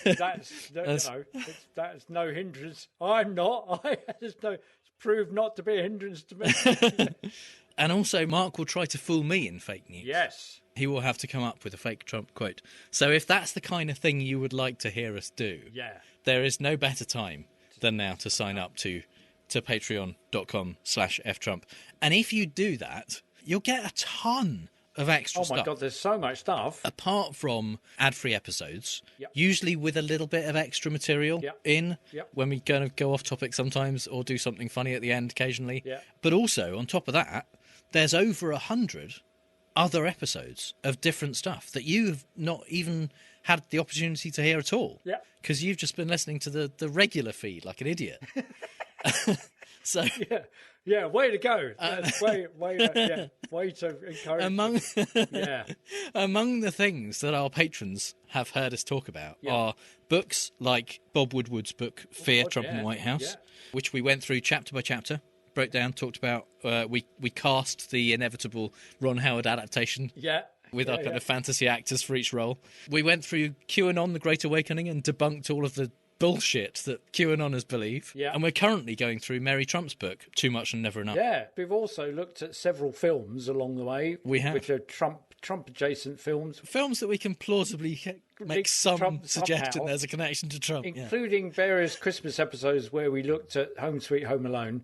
that's no hindrance. I'm not. It's proved not to be a hindrance to me. And also, Mark will try to fool me in fake news. Yes. He will have to come up with a fake Trump quote. So if that's the kind of thing you would like to hear us do, there is no better time than now to sign up to patreon.com/ftrump. And if you do that, you'll get a ton of extra stuff. Oh my God, there's so much stuff. Apart from ad-free episodes, usually with a little bit of extra material in when we kind of go off topic sometimes or do something funny at the end occasionally. But also, on top of that, there's over 100 other episodes of different stuff that you've not even had the opportunity to hear at all. Because you've just been listening to the regular feed like an idiot. So yeah, way to go. Way to encourage. Among the things that our patrons have heard us talk about are books like Bob Woodward's book Fear, Trump and the White House, which we went through chapter by chapter, broke down, talked about. We cast the inevitable Ron Howard adaptation. With our kind of fantasy actors for each role. We went through QAnon, The Great Awakening, and debunked all of the bullshit that QAnoners believe. And we're currently going through Mary Trump's book, Too Much and Never Enough. We've also looked at several films along the way. We have. Which are Trump-adjacent films. Films that we can plausibly make some suggestion somehow, there's a connection to Trump. Including various Christmas episodes where we looked at Home Sweet Home Alone.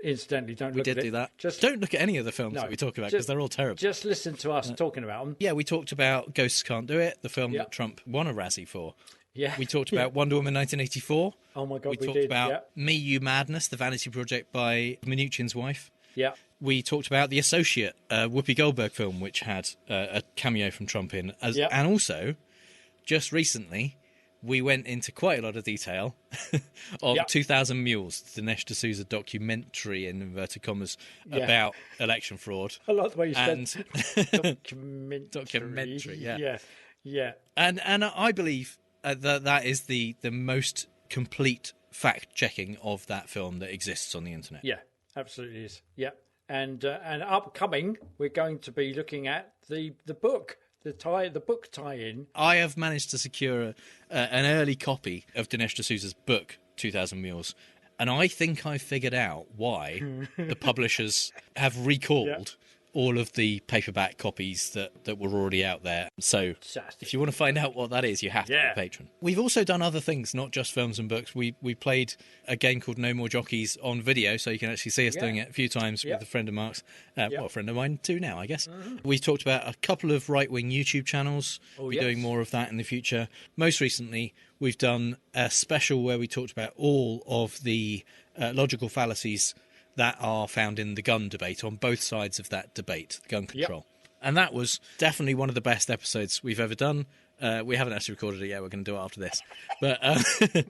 Incidentally, don't look at it. We did do that. Just don't look at any of the films that we talk about because they're all terrible. Just listen to us talking about them. Yeah, we talked about Ghosts Can't Do It, the film that Trump won a Razzie for. We talked about Wonder Woman 1984. Oh my God, we talked about Me, You Madness, the Vanity Project by Mnuchin's wife. We talked about The Associate, Whoopi Goldberg film, which had a cameo from Trump in. And also, just recently, we went into quite a lot of detail on 2,000 Mules, the Dinesh D'Souza documentary, in inverted commas, about election fraud. I like the way you said documentary. Yeah. And I believe that is the most complete fact-checking of that film that exists on the internet. Yeah, absolutely is. Yeah. And upcoming, we're going to be looking at the book, the book tie-in. I have managed to secure an early copy of Dinesh D'Souza's book, 2,000 Mules, and I think I figured out why the publishers have recalled all of the paperback copies that were already out there. So if you want to find out what that is, you have to be a patron. We've also done other things, not just films and books. We played a game called No More Jockeys on video, so you can actually see us doing it a few times with a friend of Mark's. Well, a friend of mine too now, I guess. We talked about a couple of right-wing YouTube channels. We'll be doing more of that in the future. Most recently, we've done a special where we talked about all of the logical fallacies that are found in the gun debate, on both sides of that debate, gun control. And that was definitely one of the best episodes we've ever done. We haven't actually recorded it yet. We're going to do it after this. But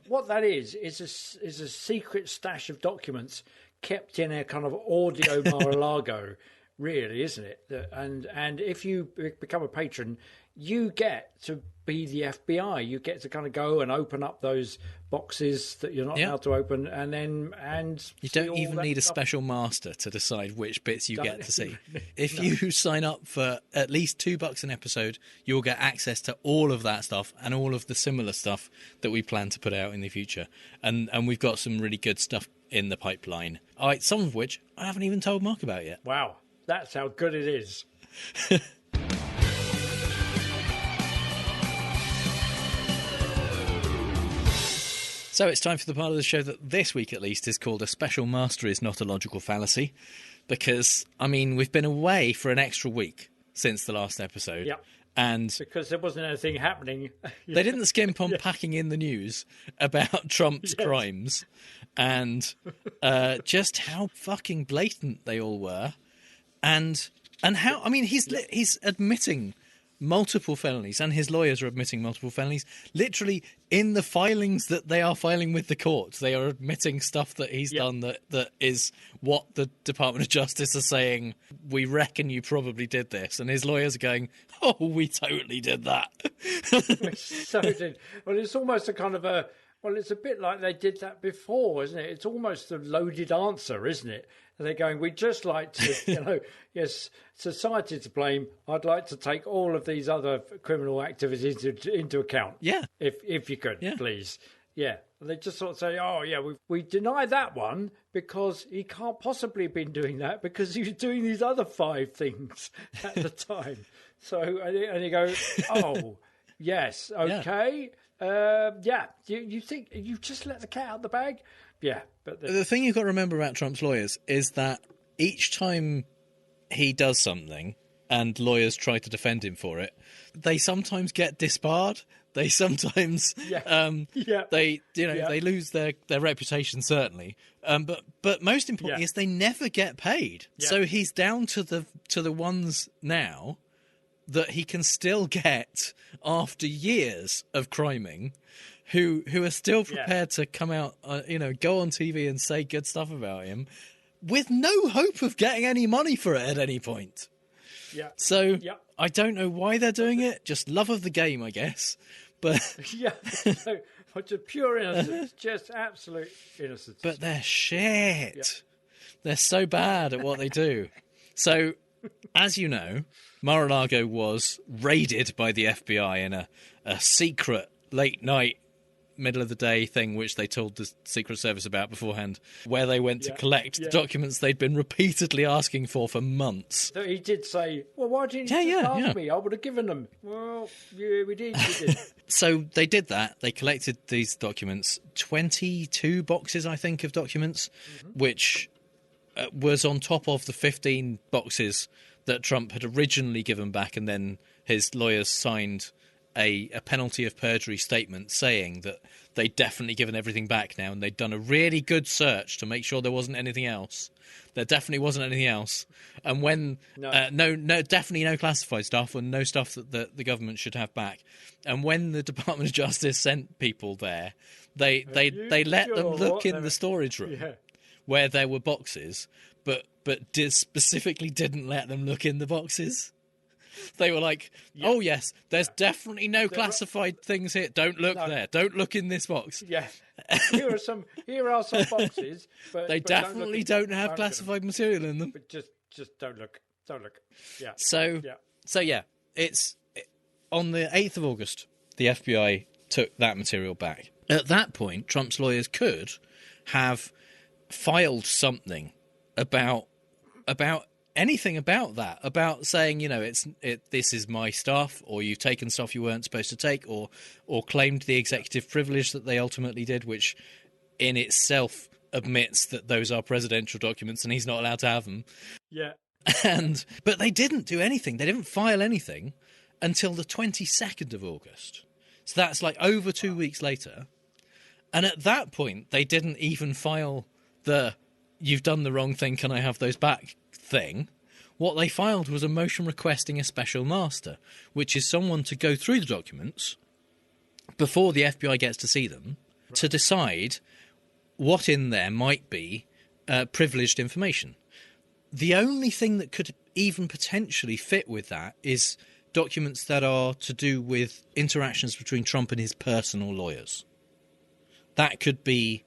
what that is a secret stash of documents kept in a kind of audio Mar-a-Lago, really, isn't it? And if you become a patron, you get to be the FBI. You get to kind of go and open up those boxes that you're not allowed to open, and you don't even need a special master to decide which bits you get to see. If you sign up for at least $2 an episode, you'll get access to all of that stuff and all of the similar stuff that we plan to put out in the future. And we've got some really good stuff in the pipeline. Some of which I haven't even told Mark about yet. Wow, that's how good it is. So it's time for the part of the show that this week at least is called A Special Master is Not a Logical Fallacy, because, I mean, we've been away for an extra week since the last episode. Yep. And because there wasn't anything happening. They didn't skimp on packing in the news about Trump's crimes and just how fucking blatant they all were. And how, I mean, he's admitting multiple felonies, and his lawyers are admitting multiple felonies. Literally, in the filings that they are filing with the courts, they are admitting stuff that he's done that is what the Department of Justice are saying, we reckon you probably did this. And his lawyers are going, oh, we totally did that. So did. Well, it's almost a kind of a... Well, it's a bit like they did that before, isn't it? It's almost a loaded answer, isn't it? And they're going, we'd just like to, yes, society to blame. I'd like to take all of these other criminal activities into account. Yeah. If you could, please. Yeah. And they just sort of say, oh, yeah, we deny that one because he can't possibly have been doing that because he was doing these other 5 things at the time. So, and you go, oh, yes, okay. You think you just let the cat out of the bag? Yeah. But the thing you've got to remember about Trump's lawyers is that each time he does something and lawyers try to defend him for it, they sometimes get disbarred. They sometimes, they lose their reputation, certainly. But most importantly is they never get paid. Yeah. So he's down to the ones now that he can still get after years of criming, who are still prepared to come out, go on TV and say good stuff about him, with no hope of getting any money for it at any point. Yeah. So I don't know why they're doing it. Just love of the game, I guess. But just pure innocence, just absolute innocence. But they're shit. Yeah. They're so bad at what they do. So, as you know, Mar-a-Lago was raided by the FBI in a secret late night, middle of the day thing, which they told the Secret Service about beforehand, where they went to collect the documents they'd been repeatedly asking for months. So he did say, well, why didn't you just ask me? I would have given them. Well, yeah, we did. So they did that. They collected these documents, 22 boxes, I think, of documents, which was on top of the 15 boxes that Trump had originally given back, and then his lawyers signed a penalty of perjury statement saying that they'd definitely given everything back now, and they'd done a really good search to make sure there wasn't anything else. There definitely wasn't anything else. And when definitely no classified stuff, and no stuff that the government should have back. And when the Department of Justice sent people there, they let them look in the storage room where there were boxes, but specifically didn't let them look in the boxes. They were like, oh, yes, there's definitely no classified things here. Don't look there. Don't look in this box. Yeah. Here are some boxes. But they definitely don't have classified material in them. But just don't look. Don't look. Yeah. So it's on the 8th of August, the FBI took that material back. At that point, Trump's lawyers could have filed something about anything about that, about saying, this is my stuff, or you've taken stuff you weren't supposed to take, or claimed the executive privilege that they ultimately did, which in itself admits that those are presidential documents and he's not allowed to have them. Yeah. But they didn't do anything. They didn't file anything until the 22nd of August. So that's like over 2 weeks later. And at that point, they didn't even file the "you've done the wrong thing, can I have those back" thing. What they filed was a motion requesting a special master, which is someone to go through the documents before the FBI gets to see them, to decide what in there might be privileged information. The only thing that could even potentially fit with that is documents that are to do with interactions between Trump and his personal lawyers. That could be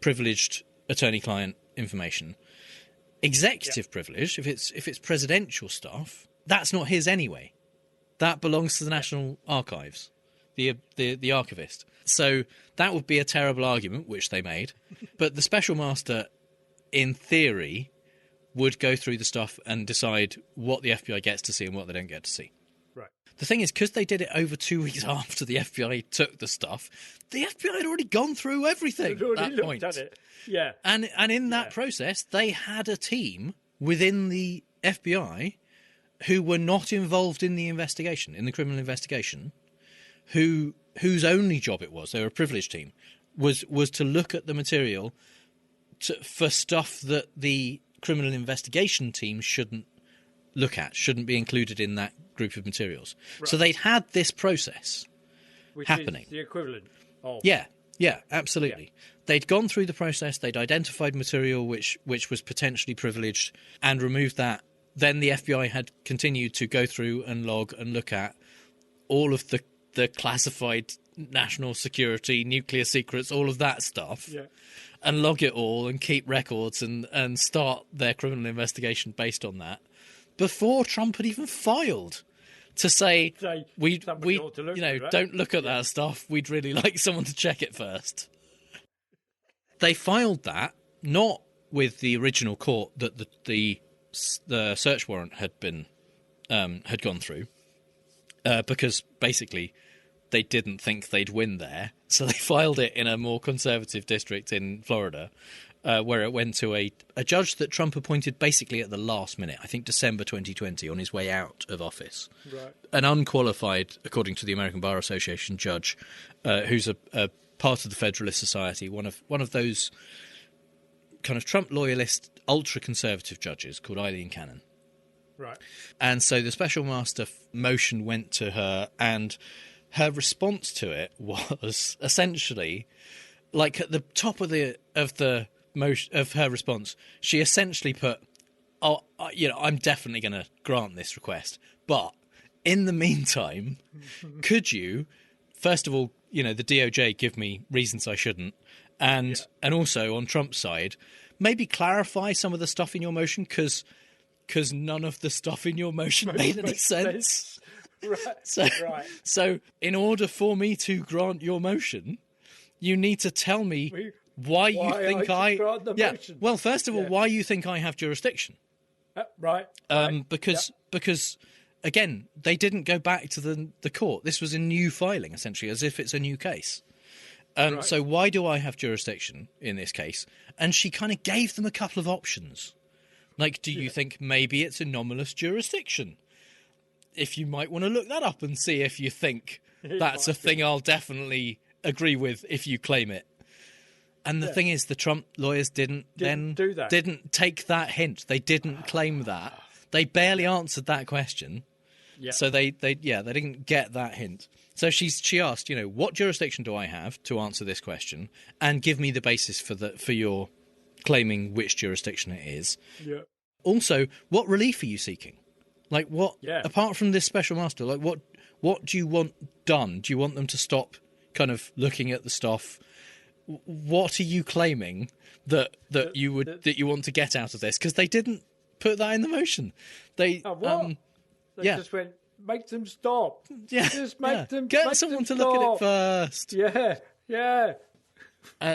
privileged attorney-client information. Executive privilege, if it's presidential stuff, that's not his anyway. That belongs to the National Archives, the archivist. So that would be a terrible argument, which they made. But the special master, in theory, would go through the stuff and decide what the FBI gets to see and what they don't get to see. Right. The thing is, because they did it over 2 weeks after the FBI took the stuff, the FBI had already gone through everything at that point. At it. Yeah. And in that process, they had a team within the FBI who were not involved in the investigation, in the criminal investigation, whose only job it was, they were a privileged team, was to look at the material for stuff that the criminal investigation team shouldn't look at, shouldn't be included in that group of materials. Right. So they'd had this process happening. Is the equivalent of... Yeah, absolutely. Yeah. They'd gone through the process, they'd identified material which was potentially privileged and removed that. Then the FBI had continued to go through and log and look at all of the classified national security, nuclear secrets, all of that stuff, and log it all and keep records and start their criminal investigation based on that before Trump had even filed to say we don't look at that stuff. We'd really like someone to check it first. they filed that not with the original court that the search warrant had gone through, because basically they didn't think they'd win there, so they filed it in a more conservative district in Florida, where it went to a judge that Trump appointed basically at the last minute, I think December 2020, on his way out of office. Right. An unqualified, according to the American Bar Association, judge who's a part of the Federalist Society, one of those kind of Trump loyalist, ultra-conservative judges called Eileen Cannon. Right. And so the special master motion went to her, and her response to it was essentially, like, at the top of her response, she essentially put, I'm definitely going to grant this request, but in the meantime, could you, first of all, the DOJ give me reasons I shouldn't, and also on Trump's side, maybe clarify some of the stuff in your motion, because none of the stuff in your motion made any sense. Right. So in order for me to grant your motion, you need to tell me why you think grant the motion. Well, first of all, why you think I have jurisdiction. Right. Because again, they didn't go back to the court. This was a new filing, essentially, as if it's a new case. So why do I have jurisdiction in this case? And she kind of gave them a couple of options. Like, do you think maybe it's anomalous jurisdiction? If you might want to look that up and see if you think that's a thing I'll definitely agree with if you claim it. And the thing is, the Trump lawyers didn't take that hint. They didn't claim that. They barely answered that question. Yeah. So they didn't get that hint. So she asked, what jurisdiction do I have to answer this question, and give me the basis for your claiming which jurisdiction it is. Yeah. Also, what relief are you seeking? Like, what? Yeah. Apart from this special master, like, what do you want done? Do you want them to stop kind of looking at the stuff? What are you claiming that you want to get out of this? Because they didn't put that in the motion. They just went, make them stop. Yeah, just make them get someone to look at it first. Yeah.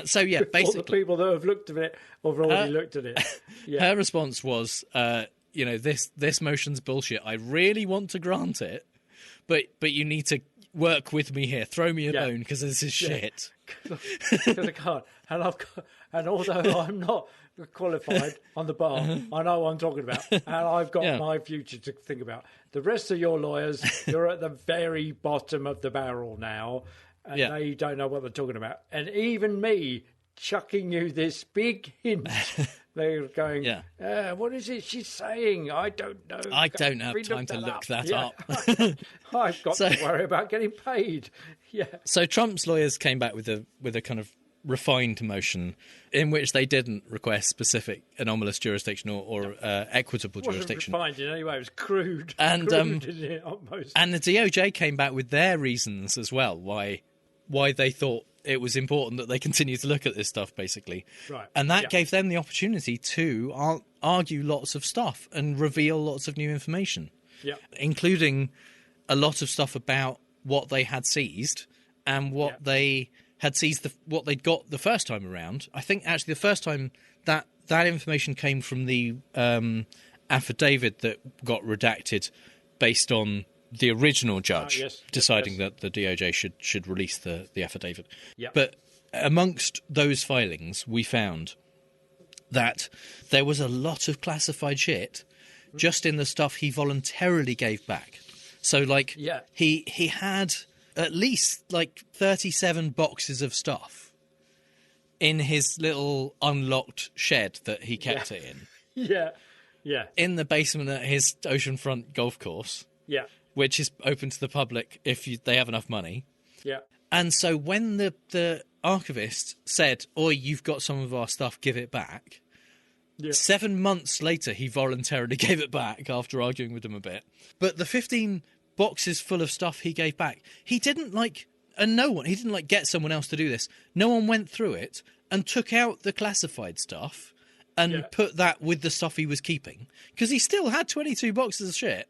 So basically, all the people that have looked at it have already looked at it. Yeah. Her response was, this motion's bullshit. I really want to grant it, but you need to work with me here. Throw me a bone, because this is shit. Because I can't. And although I'm not qualified on the bar, I know what I'm talking about, and I've got my future to think about. The rest of your lawyers, you're at the very bottom of the barrel now, and they don't know what they're talking about. And even me chucking you this big hint, they're going, what is it she's saying? I don't know. I don't have time to look that up. I've got to worry about getting paid. Yeah. So Trump's lawyers came back with a kind of refined motion in which they didn't request specific anomalous jurisdiction or equitable jurisdiction. It wasn't refined in any way. It was crude. And crude, isn't it, almost? And the DOJ came back with their reasons as well, why they thought it was important that they continue to look at this stuff, basically. Right. And that gave them the opportunity to argue lots of stuff and reveal lots of new information, including a lot of stuff about what they had seized and what they had seized, what they'd got the first time around. I think actually the first time that information came from the affidavit that got redacted based on the original judge deciding that the DOJ should release the affidavit. Yep. But amongst those filings, we found that there was a lot of classified shit just in the stuff he voluntarily gave back. So, like, he had at least, 37 boxes of stuff in his little unlocked shed that he kept it in. Yeah. In the basement at his oceanfront golf course. Yeah. Which is open to the public if they have enough money. Yeah. And so when the archivist said, "Oi, you've got some of our stuff, give it back," 7 months later he voluntarily gave it back after arguing with them a bit. But the 15 boxes full of stuff he gave back, he didn't get someone else to do this. No one went through it and took out the classified stuff and put that with the stuff he was keeping. Because he still had 22 boxes of shit.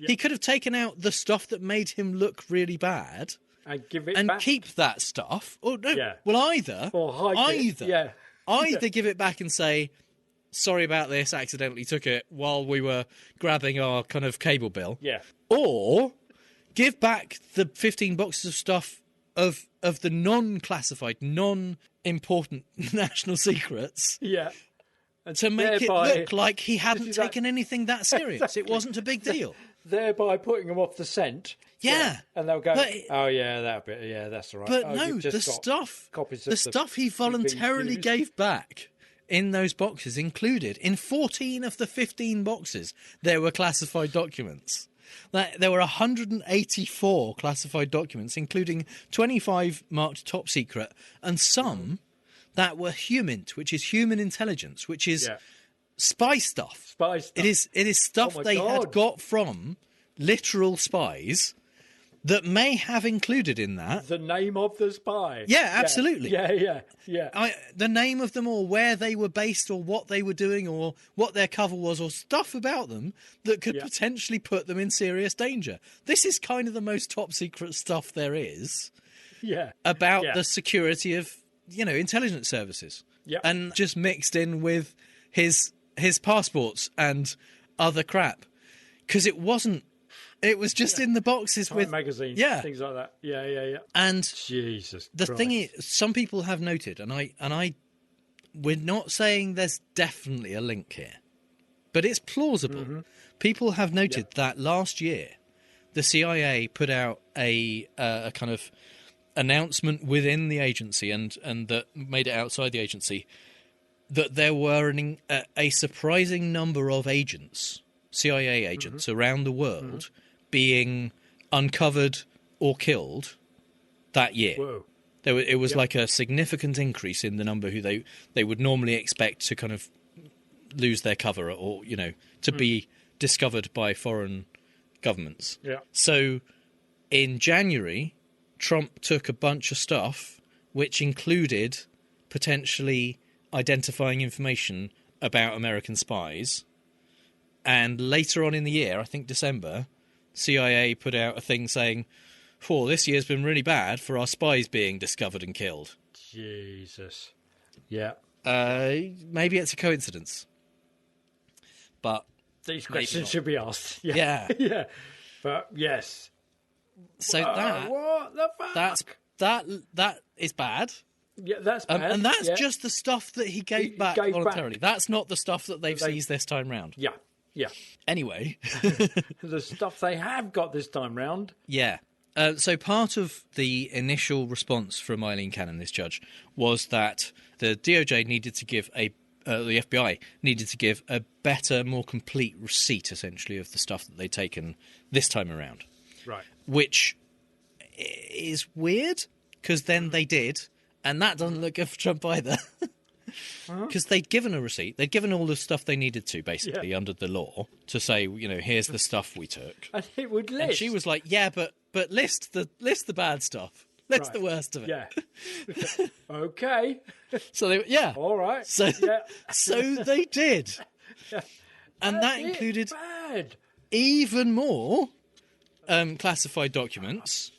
He could have taken out the stuff that made him look really bad and give it and back. Keep that stuff. Or no, Yeah. well, either Or hide it. Yeah. either give it back and say, sorry about this, accidentally took it while we were grabbing our kind of cable bill. Yeah. Or give back the 15 boxes of stuff of the non-classified, non-important national secrets. Yeah. To make it look like he hadn't taken anything that serious. Exactly. It wasn't a big deal. Thereby putting them off the scent. Yeah. And they'll go, But- oh, yeah, that bit. Yeah, that's all right. But oh, no, you've just the got stuff, copies of the stuff he voluntarily CPUs. gave back in those boxes included, in 14 of the 15 boxes, there were classified documents. There were 184 classified documents, including 25 marked top secret, and some that were HUMINT, which is human intelligence, which is spy stuff. Spy stuff. It is stuff Oh my they had God. got from literal spies that may have included in that the name of the spy. Yeah, absolutely. Yeah. The name of them, or where they were based, or what they were doing, or what their cover was, or stuff about them that could potentially put them in serious danger. This is kind of the most top secret stuff there is about the security of, intelligence services. Yeah. And just mixed in with his passports and other crap. Because it was just in the boxes Time with magazines, things like that. Yeah. And Jesus, the thing is, some people have noted, and we're not saying there's definitely a link here, but it's plausible. Mm-hmm. People have noted that last year, the CIA put out a kind of announcement within the agency, and that made it outside the agency, that there were a surprising number of agents, CIA agents around the world, being uncovered or killed that year. Whoa. It was like a significant increase in the number who they would normally expect to kind of lose their cover, or to be discovered by foreign governments. Yeah. So in January, Trump took a bunch of stuff which included potentially identifying information about American spies. And later on in the year, I think December, CIA put out a thing saying, this year's been really bad for our spies being discovered and killed. Jesus. Yeah. Maybe it's a coincidence. But these questions should be asked. Yeah. Yeah. But yes. So what the fuck? that is bad. Yeah, that's bad. And that's just the stuff that he gave back voluntarily. That's not the stuff that they've seized this time round. Yeah. Anyway. The stuff they have got this time round. Yeah. So part of the initial response from Eileen Cannon, this judge, was that the DOJ needed to give the FBI needed to give a better, more complete receipt, essentially, of the stuff that they'd taken this time around. Right. Which is weird, because then they did, and that doesn't look good for Trump either. Because they'd given a receipt, they'd given all the stuff they needed to, basically, under the law, to say, here's the stuff we took. And it would list. And she was like, yeah, but list the bad stuff. List the worst of it. Yeah. Okay. So all right. So they did. Yeah. And that included even more classified documents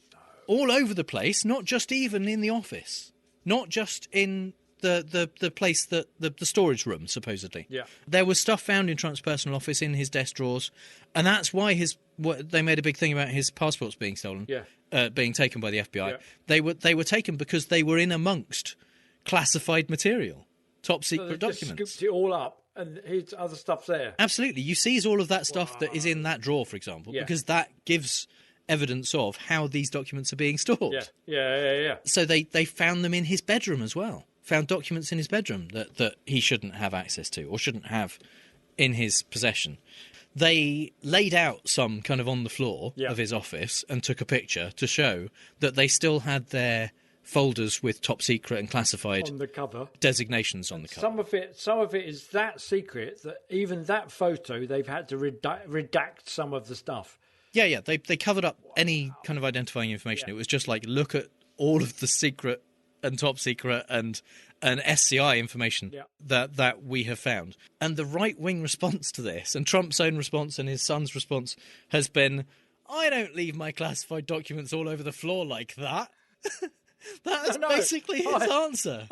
all over the place, not just even in the office, not just in the place that the storage room, supposedly. Yeah. There was stuff found in Trump's personal office, in his desk drawers, and that's why they made a big thing about his passports being stolen. Yeah. Being taken by the FBI. Yeah. They were taken because they were in amongst classified material, top So they secret just documents. scooped it all up, and here's other stuff there. Absolutely. You seize all of that stuff that is in that drawer, for example, because that gives evidence of how these documents are being stored. Yeah. So they found them in his bedroom as well. Found documents in his bedroom that he shouldn't have access to, or shouldn't have in his possession. They laid out some kind of on the floor of his office and took a picture to show that they still had their folders with top secret and classified on the cover designations on the cover. Some of it is that secret that even that photo they've had to redact some of the stuff. Yeah. They covered up any kind of identifying information. It was just like, look at all of the secret and top secret and SCI information that we have found. And the right-wing response to this, and Trump's own response and his son's response, has been, I don't leave my classified documents all over the floor like that. That is basically his answer.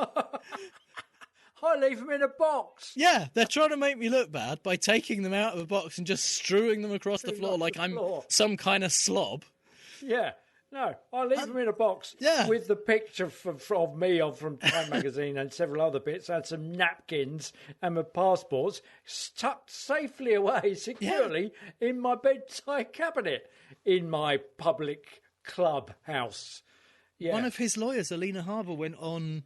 I leave them in a box. Yeah, they're trying to make me look bad by taking them out of a box and just strewing them across the floor like I'm some kind of slob. Yeah. No, I leave them in a box with the picture of me from Time magazine and several other bits, and some napkins and my passports tucked safely away securely in my bedside cabinet in my public club house. Yeah. One of his lawyers, Alina Harbour, went on,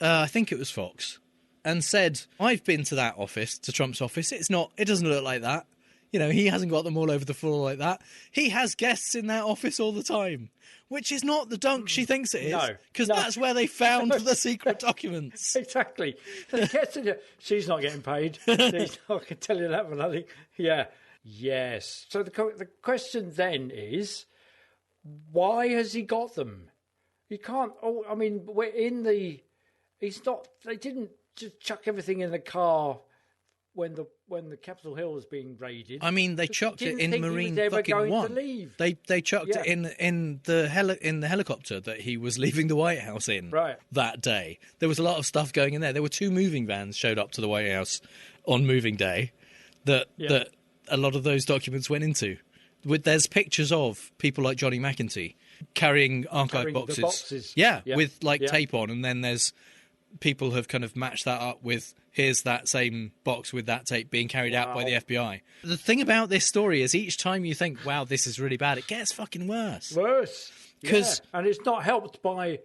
I think it was Fox, and said, I've been to that office, to Trump's office. It doesn't look like that. You know, he hasn't got them all over the floor like that. He has guests in that office all the time, which is not the dunk she thinks it is. Because that's where they found the secret documents. Exactly. She's not getting paid. I can tell you that, Melanie. Yeah. Yes. So the question then is, why has he got them? He can't. Oh, I mean, we're in the. He's not. They didn't just chuck everything in the car when the Capitol Hill was being raided. I mean, they chucked it in Marine fucking One. They chucked it in the helicopter that he was leaving the White House in that day. There was a lot of stuff going in there. There were 2 moving vans showed up to the White House on moving day that a lot of those documents went into. There's pictures of people like Johnny McEntee carrying archive boxes. Yeah, with tape on, and then there's people have kind of matched that up with here's that same box with that tape being carried out by the FBI. The thing about this story is each time you think, wow, this is really bad, it gets fucking worse. And it's not helped by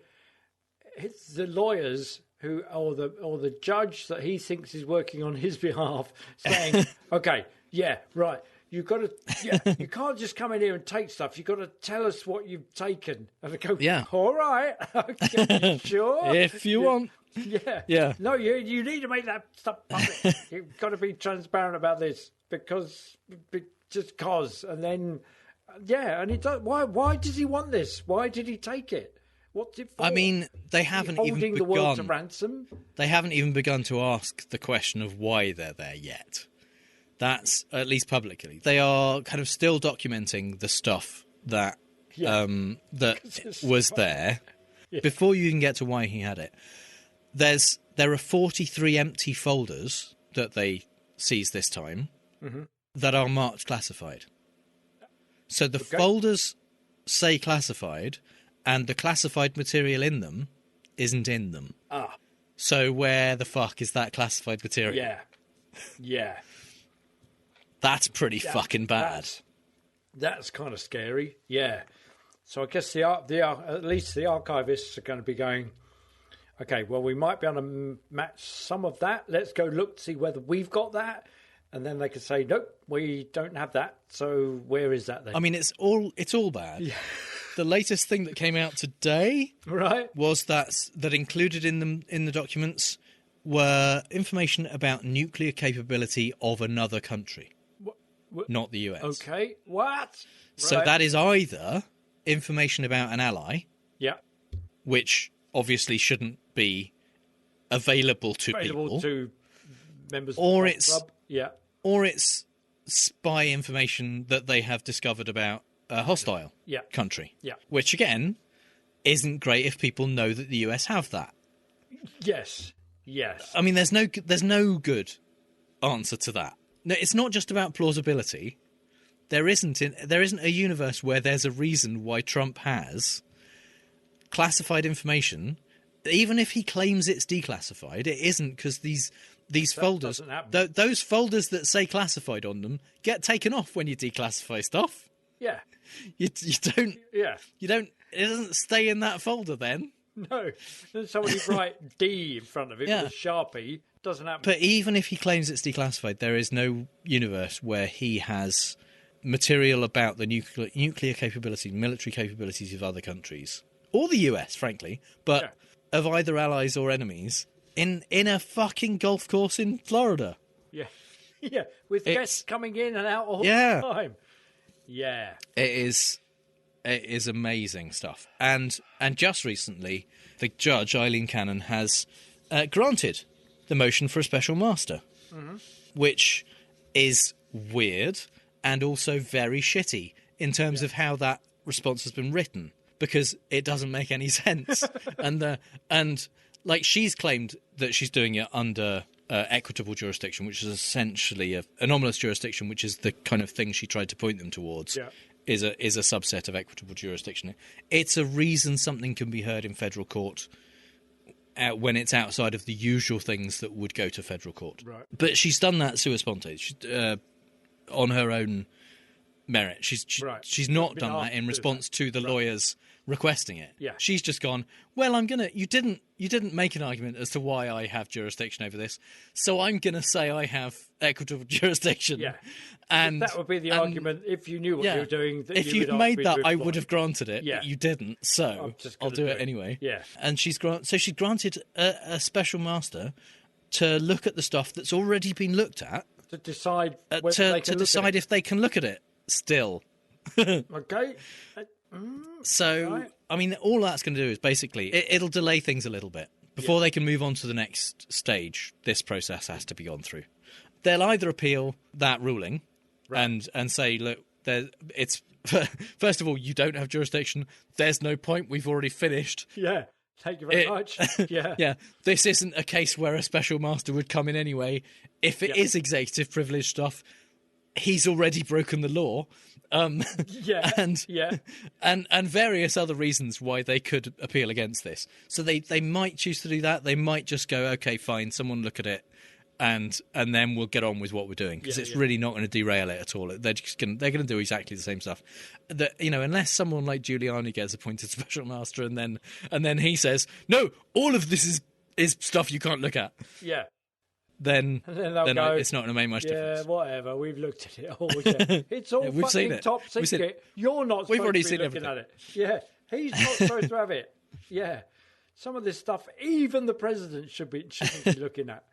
the lawyers who, or the judge that he thinks is working on his behalf, saying, okay, yeah, right. You've got to, you can't just come in here and take stuff. You've got to tell us what you've taken. And I go, all right, okay, sure. If you want. Yeah. No, you need to make that stuff public. You've got to be transparent about this just cause. And then, and it does. Why does he want this? Why did he take it? What's it for? I mean, they haven't even begun. The world to ransom. They haven't even begun to ask the question of why they're there yet. That's, at least publicly, they are kind of still documenting the stuff that was there before you can get to why he had it. There are 43 empty folders that they seized this time that are marked classified. So the folders say classified, and the classified material in them isn't in them. So where the fuck is that classified material? Yeah. That's pretty fucking bad. That's kind of scary. Yeah. So I guess at least the archivists are going to be going, okay, well, we might be able to match some of that. Let's go look to see whether we've got that. And then they could say, nope, we don't have that. So where is that then? I mean, it's all bad. Yeah. The latest thing that came out today was that included in the documents were information about nuclear capability of another country. Not the US. Okay, what? So that is either information about an ally, which obviously shouldn't be available to people, to members or of the club. Or it's spy information that they have discovered about a hostile country, which again isn't great if people know that the US have that. Yes. I mean, there's no good answer to that. No, it's not just about plausibility. There isn't a universe where there's a reason why Trump has classified information, even if he claims it's declassified. It isn't, because these folders, those folders that say classified on them, get taken off when you declassify stuff. Yeah, you don't. Yeah, you don't. It doesn't stay in that folder then. No, then somebody write D in front of it with a Sharpie. Doesn't happen. But even if he claims it's declassified, there is no universe where he has material about the nuclear capability, military capabilities of other countries, or the US, frankly, but of either allies or enemies, in a fucking golf course in Florida. Yeah, with guests coming in and out all the time. Yeah, it is amazing stuff. And just recently, the judge, Eileen Cannon, has granted the motion for a special master, which is weird and also very shitty in terms of how that response has been written, because it doesn't make any sense. and like, she's claimed that she's doing it under equitable jurisdiction, which is essentially an anomalous jurisdiction, which is the kind of thing she tried to point them towards. Yeah. Is a subset of equitable jurisdiction. It's a reason something can be heard in federal court when it's outside of the usual things that would go to federal court. Right. But she's done that sua sponte, on her own merit. She's not done that in response to the lawyers requesting it. Yeah. She's just gone, well, you didn't make an argument as to why I have jurisdiction over this, so I'm going to say I have equitable jurisdiction. Yeah. And that would be the argument if you knew what you were doing. That if you you'd would made that, I apply. would have granted it, Yeah. but you didn't, so I'll do it anyway. Yeah. And she granted a special master to look at the stuff that's already been looked at, to decide whether they can to decide if they can look at it still. Okay. So, right. I mean, all that's going to do is basically it'll delay things a little bit before they can move on to the next stage. This process has to be gone through. They'll either appeal that ruling and say, look, it's first of all, you don't have jurisdiction. There's no point. We've already finished. Yeah. Thank you very much. Yeah. Yeah. This isn't a case where a special master would come in anyway. If it is executive privilege stuff, he's already broken the law. And various other reasons why they could appeal against this. So they might choose to do that. They might just go, okay, fine, someone look at it, and then we'll get on with what we're doing, because it's really not going to derail it at all. They're going to do exactly the same stuff. Unless someone like Giuliani gets appointed special master, and then he says, no, all of this is stuff you can't look at. Yeah. Then they'll go, it's not going to make much difference. Yeah, whatever. We've looked at it all. Yeah. It's all we've seen fucking it. top secret. You're not supposed already to be seen looking everything. at it. Yeah, he's not supposed to have it. Yeah, some of this stuff, even the president shouldn't be looking at.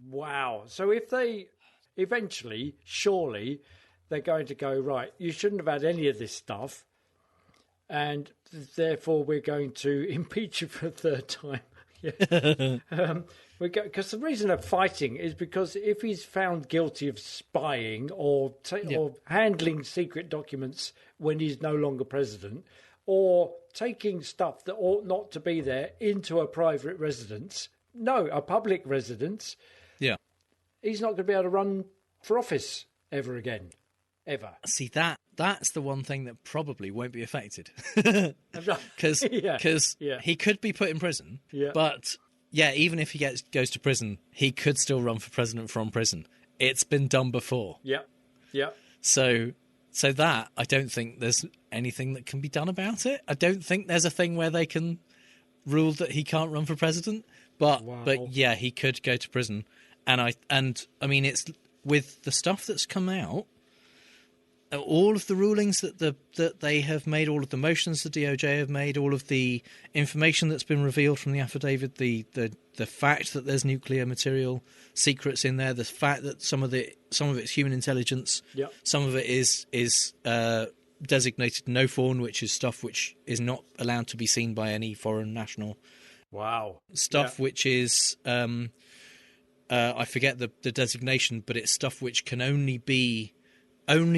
Wow. So if they eventually, surely, they're going to go, right, you shouldn't have had any of this stuff, and therefore we're going to impeach you for a third time. Yeah. Because the reason they're fighting is because if he's found guilty of spying or handling secret documents when he's no longer president, or taking stuff that ought not to be there into a private residence, a public residence, he's not going to be able to run for office ever again. Ever. See, that's the one thing that probably won't be affected. Because he could be put in prison, but even if he goes to prison, he could still run for president from prison. It's been done before. Yeah. So that, I don't think there's anything that can be done about it. I don't think there's a thing where they can rule that he can't run for president. But he could go to prison. And I mean, it's with the stuff that's come out, all of the rulings that they have made, all of the motions the DOJ have made, all of the information that's been revealed from the affidavit, the fact that there's nuclear material secrets in there, the fact that some of it's human intelligence, some of it is designated no foreign, which is stuff which is not allowed to be seen by any foreign national. Wow. Stuff which is I forget the designation, but it's stuff which can only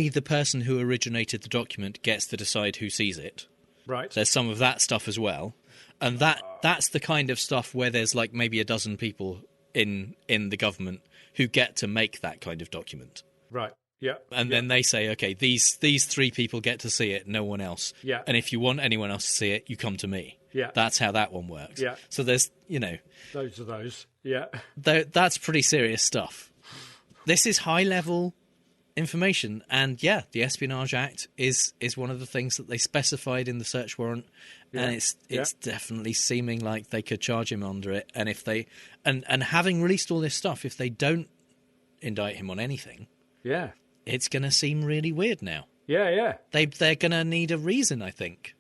the person who originated the document gets to decide who sees it. Right. There's some of that stuff as well. And that's the kind of stuff where there's like maybe a dozen people in the government who get to make that kind of document. Right. Yeah. And then they say, okay, these three people get to see it, no one else. Yeah. And if you want anyone else to see it, you come to me. Yeah. That's how that one works. Yeah. So there's, those are those. Yeah. That's pretty serious stuff. This is high level information, and the Espionage Act is one of the things that they specified in the search warrant, and it's definitely seeming like they could charge him under it. And if they and having released all this stuff, if they don't indict him on anything, it's going to seem really weird now. Yeah. They're going to need a reason, I think.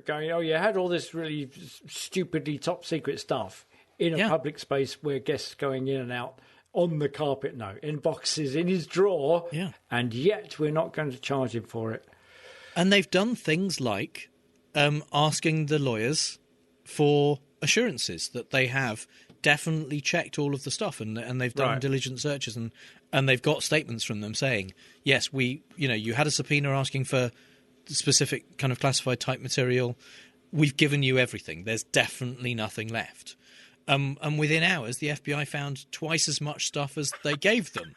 Going, you had all this really stupidly top secret stuff in a public space where guests going in and out on the carpet, in boxes, in his drawer, and yet we're not going to charge him for it. And they've done things like asking the lawyers for assurances that they have definitely checked all of the stuff, and they've done diligent searches, and they've got statements from them saying, yes, you had a subpoena asking for specific kind of classified type material. we've given you everything. There's definitely nothing left. And within hours, the FBI found twice as much stuff as they gave them.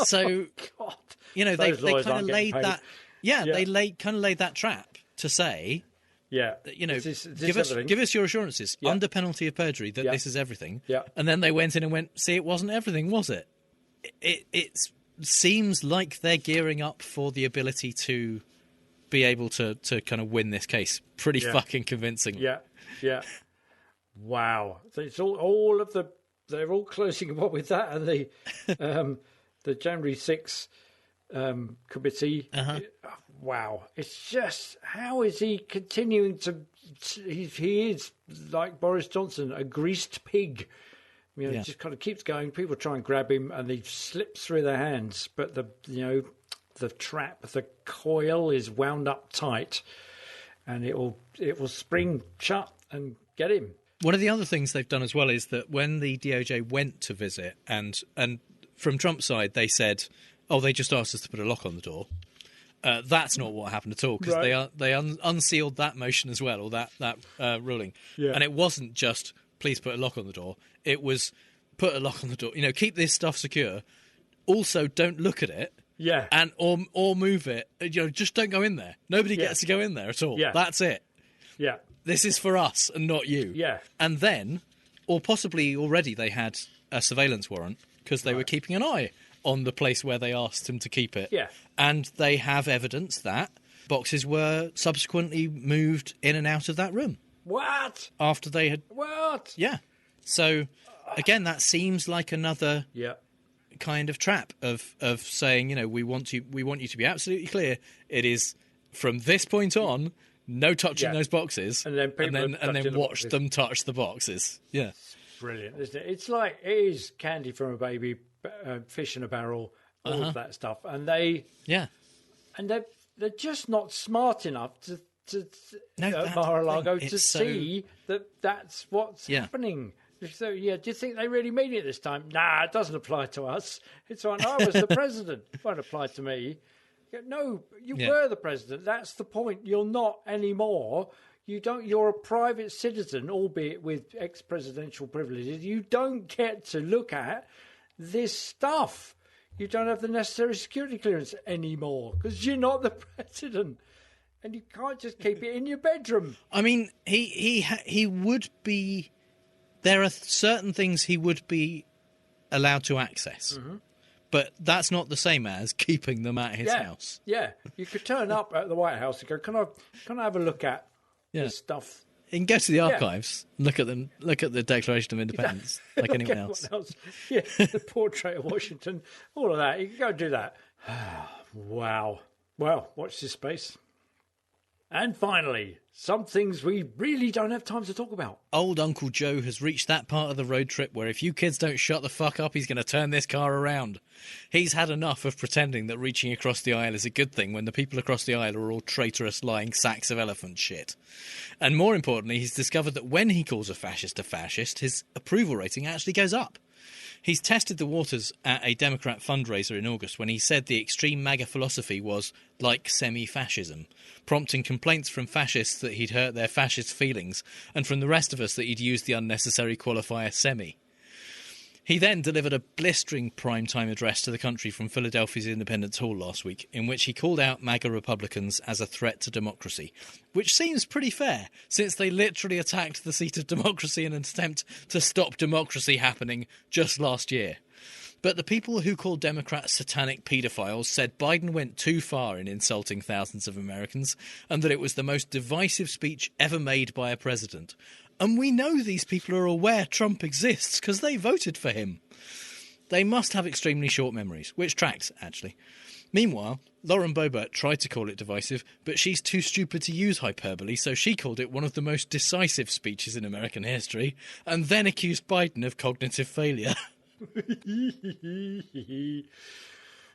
So, God. you know, Those they lawyers kind of aren't getting laid paid. that. Yeah, they kind of laid that trap to say, that, you know, give us your assurances under penalty of perjury that this is everything. Yeah. And then they went in and went, see, it wasn't everything, was it? It seems like they're gearing up for the ability to be able to kind of win this case pretty fucking convincingly. Yeah. Wow. So it's all of the. They're all closing up with that, and the January 6th committee. Wow. It's just, how is he continuing to? He is like Boris Johnson, a greased pig. You know, it just kind of keeps going. People try and grab him, and he slips through their hands. But the trap, the coil is wound up tight, and it will spring shut and get him. One of the other things they've done as well is that when the DOJ went to visit, and from Trump's side they said, "Oh, they just asked us to put a lock on the door." That's not what happened at all, because they unsealed that motion as well, or that ruling, and it wasn't just please put a lock on the door. It was put a lock on the door. You know, keep this stuff secure. Also, don't look at it. Yeah. And or move it. You know, just don't go in there. Nobody gets to go in there at all. Yeah. That's it. Yeah. This is for us and not you. Yeah. And then, or possibly already they had a surveillance warrant because they were keeping an eye on the place where they asked him to keep it. Yeah. And they have evidence that boxes were subsequently moved in and out of that room. What? After they had... What? Yeah. So, again, that seems like another kind of trap of saying, you know, we want you to be absolutely clear. It is from this point on, no touching those boxes, and then watch them touch the boxes. Yeah. Brilliant, isn't it? It's like, it is candy from a baby, fish in a barrel, all of that stuff. And they're just not smart enough to Mar-a-Lago to see that that's what's happening. So, do you think they really mean it this time? Nah, it doesn't apply to us. It's like, I was the president. It won't apply to me. No, you were the president. That's the point. You're not anymore. You're a private citizen, albeit with ex-presidential privileges. You don't get to look at this stuff. You don't have the necessary security clearance anymore because you're not the president. And you can't just keep it in your bedroom. I mean, he would be... There are certain things he would be allowed to access. Mm-hmm. But that's not the same as keeping them at his house. Yeah, you could turn up at the White House and go, can I have a look at this stuff? You can go to the archives, look at them, look at the Declaration of Independence, like anyone else. Yeah, the portrait of Washington, all of that. You can go do that. Wow. Well, watch this space. And finally, some things we really don't have time to talk about. Old Uncle Joe has reached that part of the road trip where if you kids don't shut the fuck up, he's going to turn this car around. He's had enough of pretending that reaching across the aisle is a good thing when the people across the aisle are all traitorous, lying sacks of elephant shit. And more importantly, he's discovered that when he calls a fascist, his approval rating actually goes up. He's tested the waters at a Democrat fundraiser in August when he said the extreme MAGA philosophy was like semi-fascism, prompting complaints from fascists that he'd hurt their fascist feelings and from the rest of us that he'd used the unnecessary qualifier semi. He then delivered a blistering primetime address to the country from Philadelphia's Independence Hall last week, in which he called out MAGA Republicans as a threat to democracy, which seems pretty fair, since they literally attacked the seat of democracy in an attempt to stop democracy happening just last year. But the people who called Democrats satanic paedophiles said Biden went too far in insulting thousands of Americans, and that it was the most divisive speech ever made by a president. And we know these people are aware Trump exists because they voted for him. They must have extremely short memories, which tracks, actually. Meanwhile, Lauren Boebert tried to call it divisive, but she's too stupid to use hyperbole, so she called it one of the most decisive speeches in American history, and then accused Biden of cognitive failure.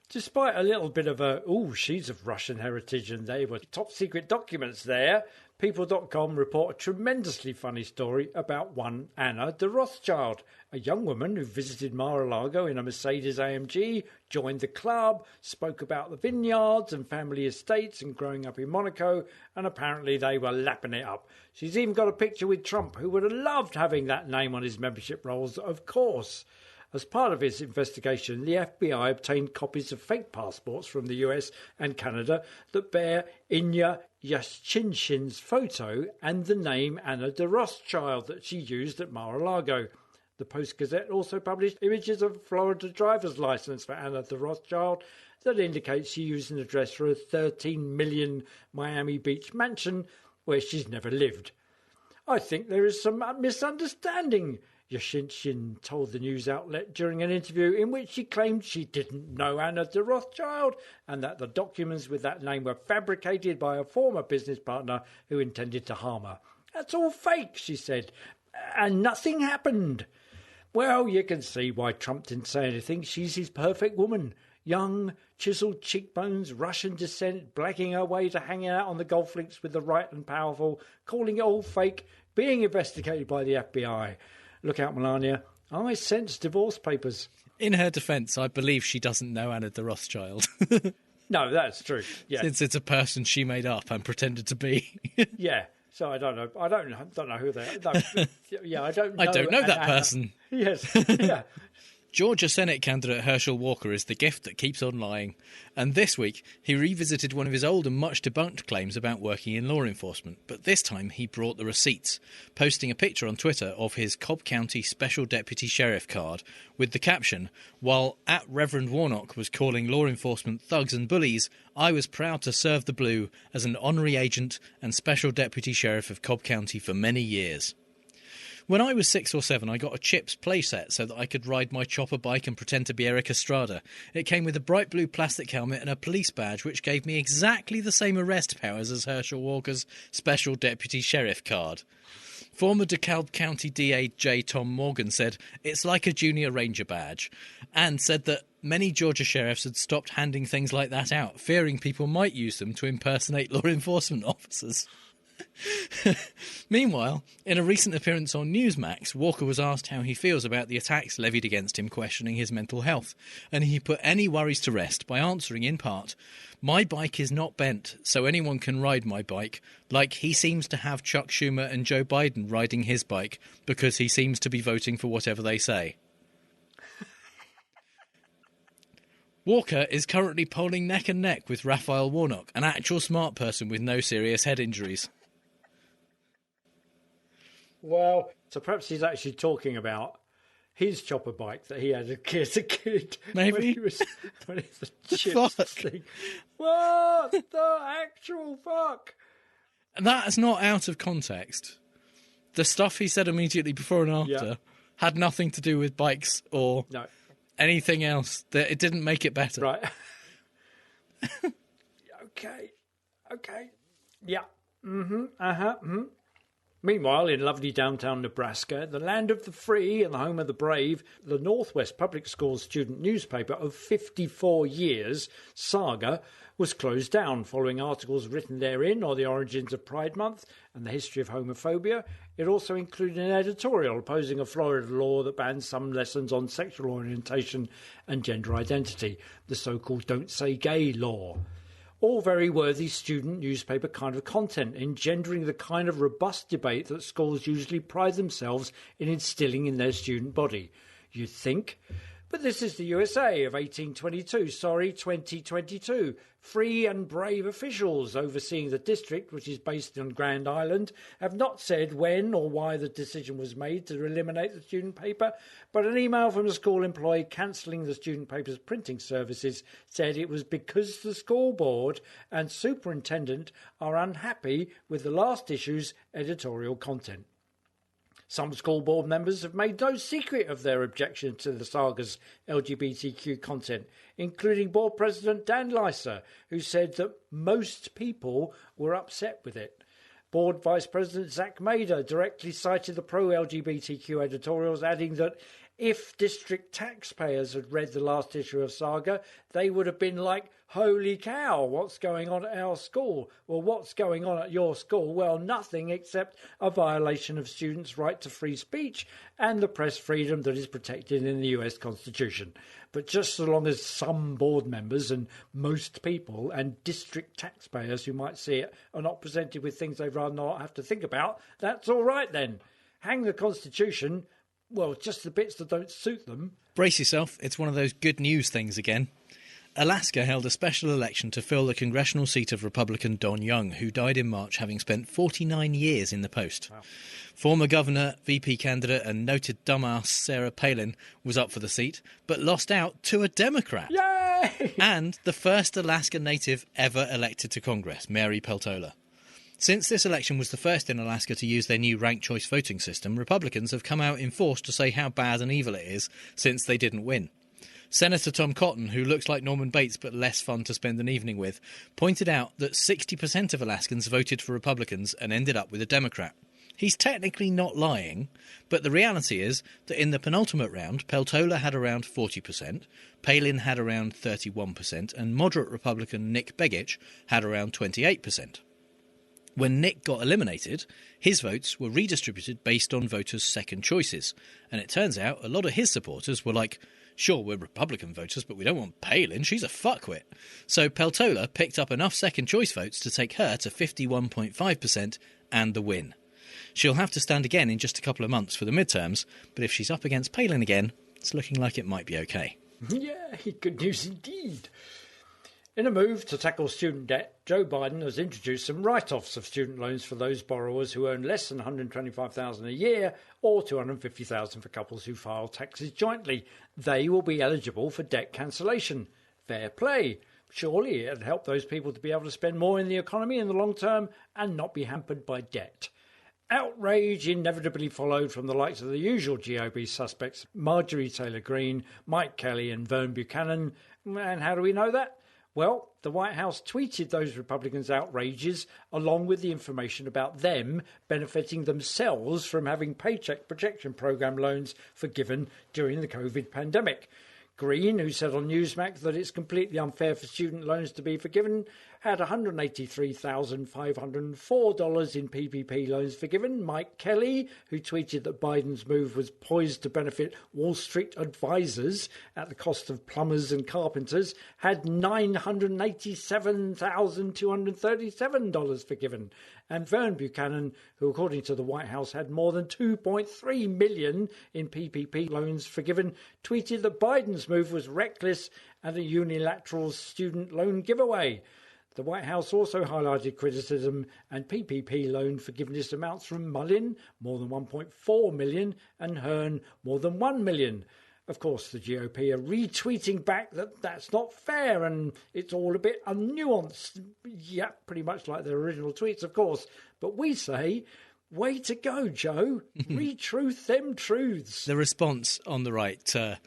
Despite a little bit of she's of Russian heritage and they were top secret documents there, People.com report a tremendously funny story about one Anna de Rothschild, a young woman who visited Mar-a-Lago in a Mercedes AMG, joined the club, spoke about the vineyards and family estates and growing up in Monaco, and apparently they were lapping it up. She's even got a picture with Trump, who would have loved having that name on his membership rolls, of course. As part of its investigation, the FBI obtained copies of fake passports from the US and Canada that bear Inya Yashinshin's photo and the name Anna de Rothschild that she used at Mar-a-Lago. The Post-Gazette also published images of a Florida driver's license for Anna de Rothschild that indicates she used an address for a $13 million Miami Beach mansion where she's never lived. I think there is some misunderstanding, Yashinshin told the news outlet during an interview in which she claimed she didn't know Anna de Rothschild and that the documents with that name were fabricated by a former business partner who intended to harm her. That's all fake, she said, and nothing happened. Well, you can see why Trump didn't say anything. She's his perfect woman. Young, chiselled cheekbones, Russian descent, blacking her way to hanging out on the golf links with the right and powerful, calling it all fake, being investigated by the FBI. Look out, Melania. I sense divorce papers. In her defence, I believe she doesn't know Anna de Rothschild. No, that's true. Yeah. Since it's a person she made up and pretended to be. Yeah. So I don't know. I don't know who they are. No, yeah, I don't know. I don't know that Anna. person. Yes. Yeah. Georgia Senate candidate Herschel Walker is the gift that keeps on lying. And this week, he revisited one of his old and much debunked claims about working in law enforcement. But this time, he brought the receipts, posting a picture on Twitter of his Cobb County Special Deputy Sheriff card with the caption, "While at Reverend Warnock was calling law enforcement thugs and bullies, I was proud to serve the blue as an honorary agent and Special Deputy Sheriff of Cobb County for many years." When I was 6 or 7, I got a Chips playset so that I could ride my chopper bike and pretend to be Eric Estrada. It came with a bright blue plastic helmet and a police badge, which gave me exactly the same arrest powers as Herschel Walker's Special Deputy Sheriff card. Former DeKalb County DA J. Tom Morgan said, "It's like a junior ranger badge," and said that many Georgia sheriffs had stopped handing things like that out, fearing people might use them to impersonate law enforcement officers. Meanwhile, in a recent appearance on Newsmax, Walker was asked how he feels about the attacks levied against him questioning his mental health, and he put any worries to rest by answering in part, "My bike is not bent, so anyone can ride my bike, like he seems to have Chuck Schumer and Joe Biden riding his bike because he seems to be voting for whatever they say." Walker is currently polling neck and neck with Raphael Warnock, an actual smart person with no serious head injuries. Well, so perhaps he's actually talking about his chopper bike that he had as a kid. Maybe. When it's the chips thing. What the actual fuck? That's not out of context. The stuff he said immediately before and after had nothing to do with bikes or anything else. It didn't make it better. Right. Okay. Yeah. Meanwhile, in lovely downtown Nebraska, the land of the free and the home of the brave, the Northwest Public Schools student newspaper of 54 years, Saga, was closed down following articles written therein on the origins of Pride Month and the history of homophobia. It also included an editorial opposing a Florida law that bans some lessons on sexual orientation and gender identity, the so-called Don't Say Gay law. All very worthy student newspaper kind of content, engendering the kind of robust debate that schools usually pride themselves in instilling in their student body. You'd think. But this is the USA of 2022. Free and brave officials overseeing the district, which is based on Grand Island, have not said when or why the decision was made to eliminate the student paper, but an email from a school employee cancelling the student paper's printing services said it was because the school board and superintendent are unhappy with the last issue's editorial content. Some school board members have made no secret of their objection to the saga's LGBTQ content, including board president Dan Lyser, who said that most people were upset with it. Board Vice President Zach Mader directly cited the pro-LGBTQ editorials, adding that If district taxpayers had read the last issue of Saga, they would have been like, holy cow, what's going on at our school? Well, what's going on at your school? Well, nothing except a violation of students' right to free speech and the press freedom that is protected in the US Constitution. But just so long as some board members and most people and district taxpayers who might see it are not presented with things they'd rather not have to think about, that's all right then. Hang the Constitution, well, just the bits that don't suit them. Brace yourself, it's one of those good news things again. Alaska held a special election to fill the congressional seat of Republican Don Young, who died in March having spent 49 years in the post. Wow. Former governor, VP candidate and noted dumbass Sarah Palin was up for the seat, but lost out to a Democrat. Yay! And the first Alaska native ever elected to Congress, Mary Peltola. Since this election was the first in Alaska to use their new ranked choice voting system, Republicans have come out in force to say how bad and evil it is since they didn't win. Senator Tom Cotton, who looks like Norman Bates but less fun to spend an evening with, pointed out that 60% of Alaskans voted for Republicans and ended up with a Democrat. He's technically not lying, but the reality is that in the penultimate round, Peltola had around 40%, Palin had around 31%, and moderate Republican Nick Begich had around 28%. When Nick got eliminated, his votes were redistributed based on voters' second choices, and it turns out a lot of his supporters were like, sure, we're Republican voters, but we don't want Palin, she's a fuckwit. So Peltola picked up enough second choice votes to take her to 51.5% and the win. She'll have to stand again in just a couple of months for the midterms, but if she's up against Palin again, it's looking like it might be okay. Yeah, good news indeed. In a move to tackle student debt, Joe Biden has introduced some write-offs of student loans for those borrowers who earn less than $125,000 a year or $250,000 for couples who file taxes jointly. They will be eligible for debt cancellation. Fair play. Surely it'd help those people to be able to spend more in the economy in the long term and not be hampered by debt. Outrage inevitably followed from the likes of the usual GOP suspects, Marjorie Taylor Greene, Mike Kelly and Vern Buchanan. And how do we know that? Well, the White House tweeted those Republicans' outrages along with the information about them benefiting themselves from having Paycheck Protection Program loans forgiven during the COVID pandemic. Greene, who said on Newsmax that it's completely unfair for student loans to be forgiven, had $183,504 in PPP loans forgiven. Mike Kelly, who tweeted that Biden's move was poised to benefit Wall Street advisors at the cost of plumbers and carpenters, had $987,237 forgiven. And Vern Buchanan, who according to the White House had more than $2.3 million in PPP loans forgiven, tweeted that Biden's move was reckless and a unilateral student loan giveaway. The White House also highlighted criticism and PPP loan forgiveness amounts from Mullin, more than $1.4 million, and Hearn, more than $1 million. Of course, the GOP are retweeting back that that's not fair and it's all a bit unnuanced. Yeah, pretty much like their original tweets, of course. But we say, way to go, Joe. Retruth them truths. The response on the right to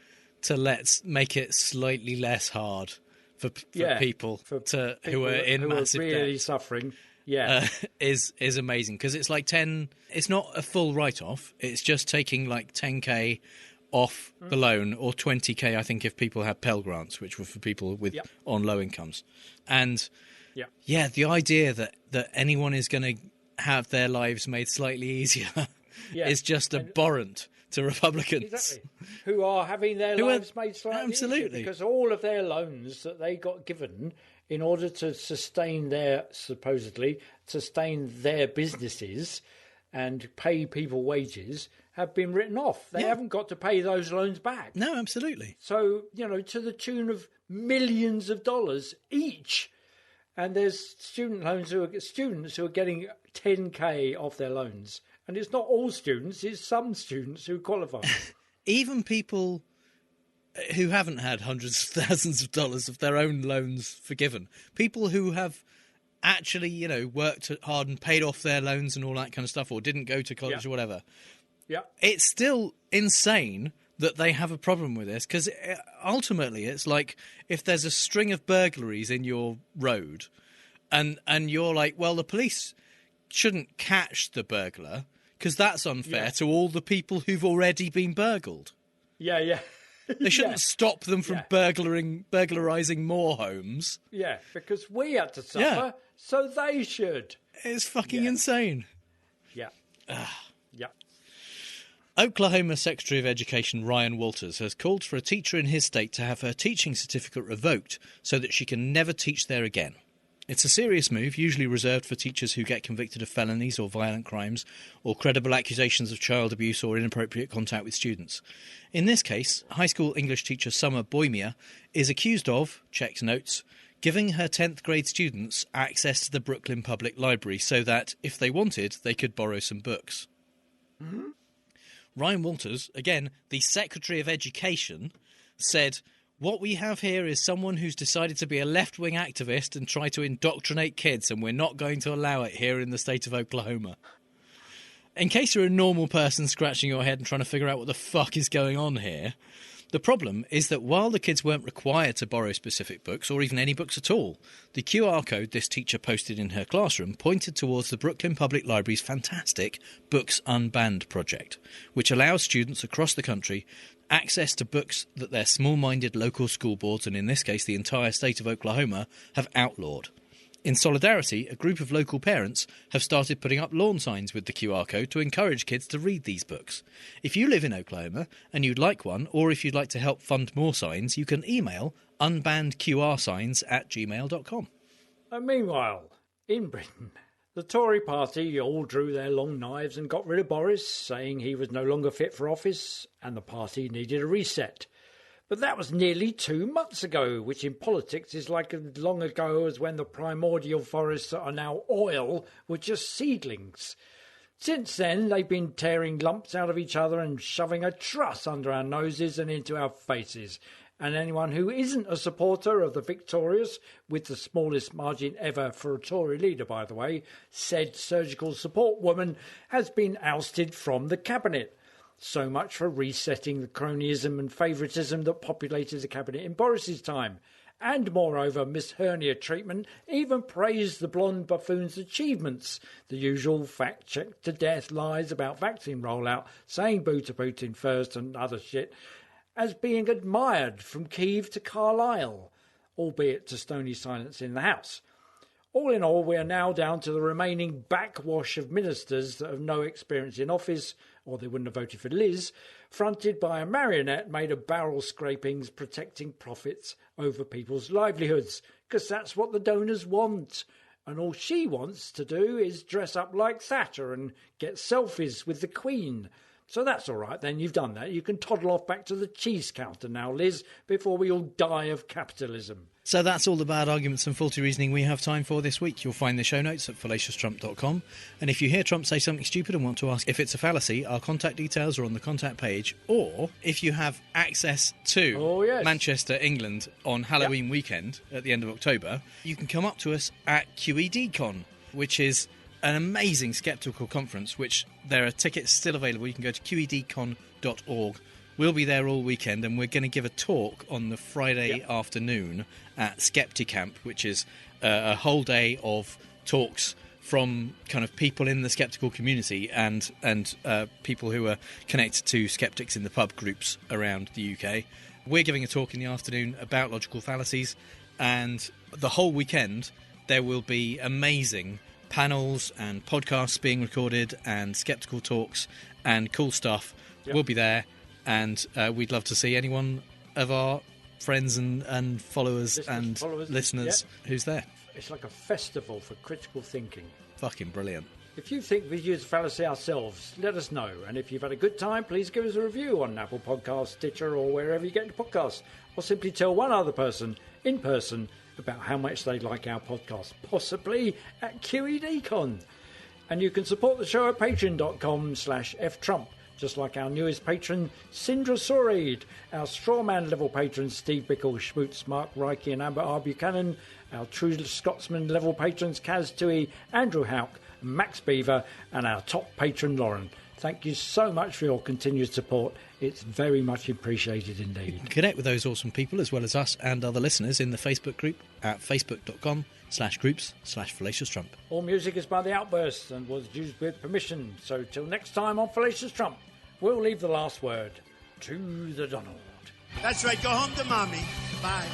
let's make it slightly less hard for people who are in massive debt, really suffering. Is amazing because it's like 10. It's not a full write-off. It's just taking like 10k off the loan, or 20k, I think, if people had Pell grants, which were for people with on low incomes. And the idea that anyone is going to have their lives made slightly easier is just abhorrent to Republicans. Exactly. Who are having their lives made slightly easier because all of their loans that they got given in order to sustain their businesses and pay people wages have been written off. They haven't got to pay those loans back. No, absolutely. So, to the tune of millions of dollars each. And there's students who are getting 10k off their loans. And it's not all students, it's some students who qualify. Even people who haven't had hundreds of thousands of dollars of their own loans forgiven. People who have actually, worked hard and paid off their loans and all that kind of stuff, or didn't go to college or whatever. Yeah. It's still insane that they have a problem with this, because ultimately it's like if there's a string of burglaries in your road and you're like, well, the police shouldn't catch the burglar because that's unfair to all the people who've already been burgled. Yeah. They shouldn't stop them from burglarising more homes. Yeah, because we had to suffer, so they should. It's fucking insane. Yeah. Yeah. Oklahoma Secretary of Education Ryan Walters has called for a teacher in his state to have her teaching certificate revoked so that she can never teach there again. It's a serious move, usually reserved for teachers who get convicted of felonies or violent crimes, or credible accusations of child abuse or inappropriate contact with students. In this case, high school English teacher Summer Boymia is accused of, checked notes, giving her 10th grade students access to the Brooklyn Public Library so that, if they wanted, they could borrow some books. Mm-hmm. Ryan Walters, again, the Secretary of Education, said, "What we have here is someone who's decided to be a left-wing activist and try to indoctrinate kids, and we're not going to allow it here in the state of Oklahoma." In case you're a normal person scratching your head and trying to figure out what the fuck is going on here, the problem is that while the kids weren't required to borrow specific books, or even any books at all, the QR code this teacher posted in her classroom pointed towards the Brooklyn Public Library's fantastic Books Unbanned project, which allows students across the country access to books that their small-minded local school boards, and in this case the entire state of Oklahoma, have outlawed. In solidarity, a group of local parents have started putting up lawn signs with the QR code to encourage kids to read these books. If you live in Oklahoma and you'd like one, or if you'd like to help fund more signs, you can email unbannedqrsigns@gmail.com. And meanwhile, in Britain, the Tory party all drew their long knives and got rid of Boris, saying he was no longer fit for office and the party needed a reset. But that was nearly 2 months ago, which in politics is like as long ago as when the primordial forests that are now oil were just seedlings. Since then, they've been tearing lumps out of each other and shoving a truss under our noses and into our faces. And anyone who isn't a supporter of the victorious, with the smallest margin ever for a Tory leader, by the way, said surgical support woman, has been ousted from the cabinet. So much for resetting the cronyism and favouritism that populated the cabinet in Boris's time. And moreover, Miss Hernia treatment even praised the blonde buffoon's achievements. The usual fact-check to death lies about vaccine rollout, saying boo to Putin first and other shit, as being admired from Kyiv to Carlisle, albeit to stony silence in the House. All in all, we are now down to the remaining backwash of ministers that have no experience in office, or they wouldn't have voted for Liz, fronted by a marionette made of barrel scrapings protecting profits over people's livelihoods, because that's what the donors want. And all she wants to do is dress up like Thatcher and get selfies with the Queen. So that's all right then, you've done that. You can toddle off back to the cheese counter now, Liz, before we all die of capitalism. So that's all the bad arguments and faulty reasoning we have time for this week. You'll find the show notes at fallaciousTrump.com. And if you hear Trump say something stupid and want to ask if it's a fallacy, our contact details are on the contact page. Or if you have access to Manchester, England on Halloween weekend at the end of October, you can come up to us at QEDCon, which is an amazing skeptical conference, which there are tickets still available. You can go to qedcon.org. We'll be there all weekend, and we're going to give a talk on the Friday afternoon at Skepticamp, which is a whole day of talks from kind of people in the skeptical community and people who are connected to skeptics in the pub groups around the UK. We're giving a talk in the afternoon about logical fallacies, and the whole weekend there will be amazing panels and podcasts being recorded and skeptical talks and cool stuff. We'll be there, and we'd love to see anyone of our friends and followers and listeners who's there. It's like a festival for critical thinking. Fucking brilliant. If you think we use fallacy ourselves, let us know. And if you've had a good time, please give us a review on Apple Podcasts, Stitcher, or wherever you get your podcasts. Or simply tell one other person in person about how much they like our podcast, possibly at QEDCon. And you can support the show at patreon.com/ftrump, just like our newest patron, Sindra Soraid, our Strawman level patrons, Steve Bickle, Schmutz, Mark Reiki, and Amber R. Buchanan, our True Scotsman level patrons, Kaz Tui, Andrew Houck, Max Beaver, and our top patron, Lauren. Thank you so much for your continued support. It's very much appreciated indeed. You can connect with those awesome people as well as us and other listeners in the Facebook group at facebook.com/groups/FallaciousTrump. All music is by The Outburst and was used with permission. So till next time on Fallacious Trump, we'll leave the last word to the Donald. That's right. Go home to mommy. Bye.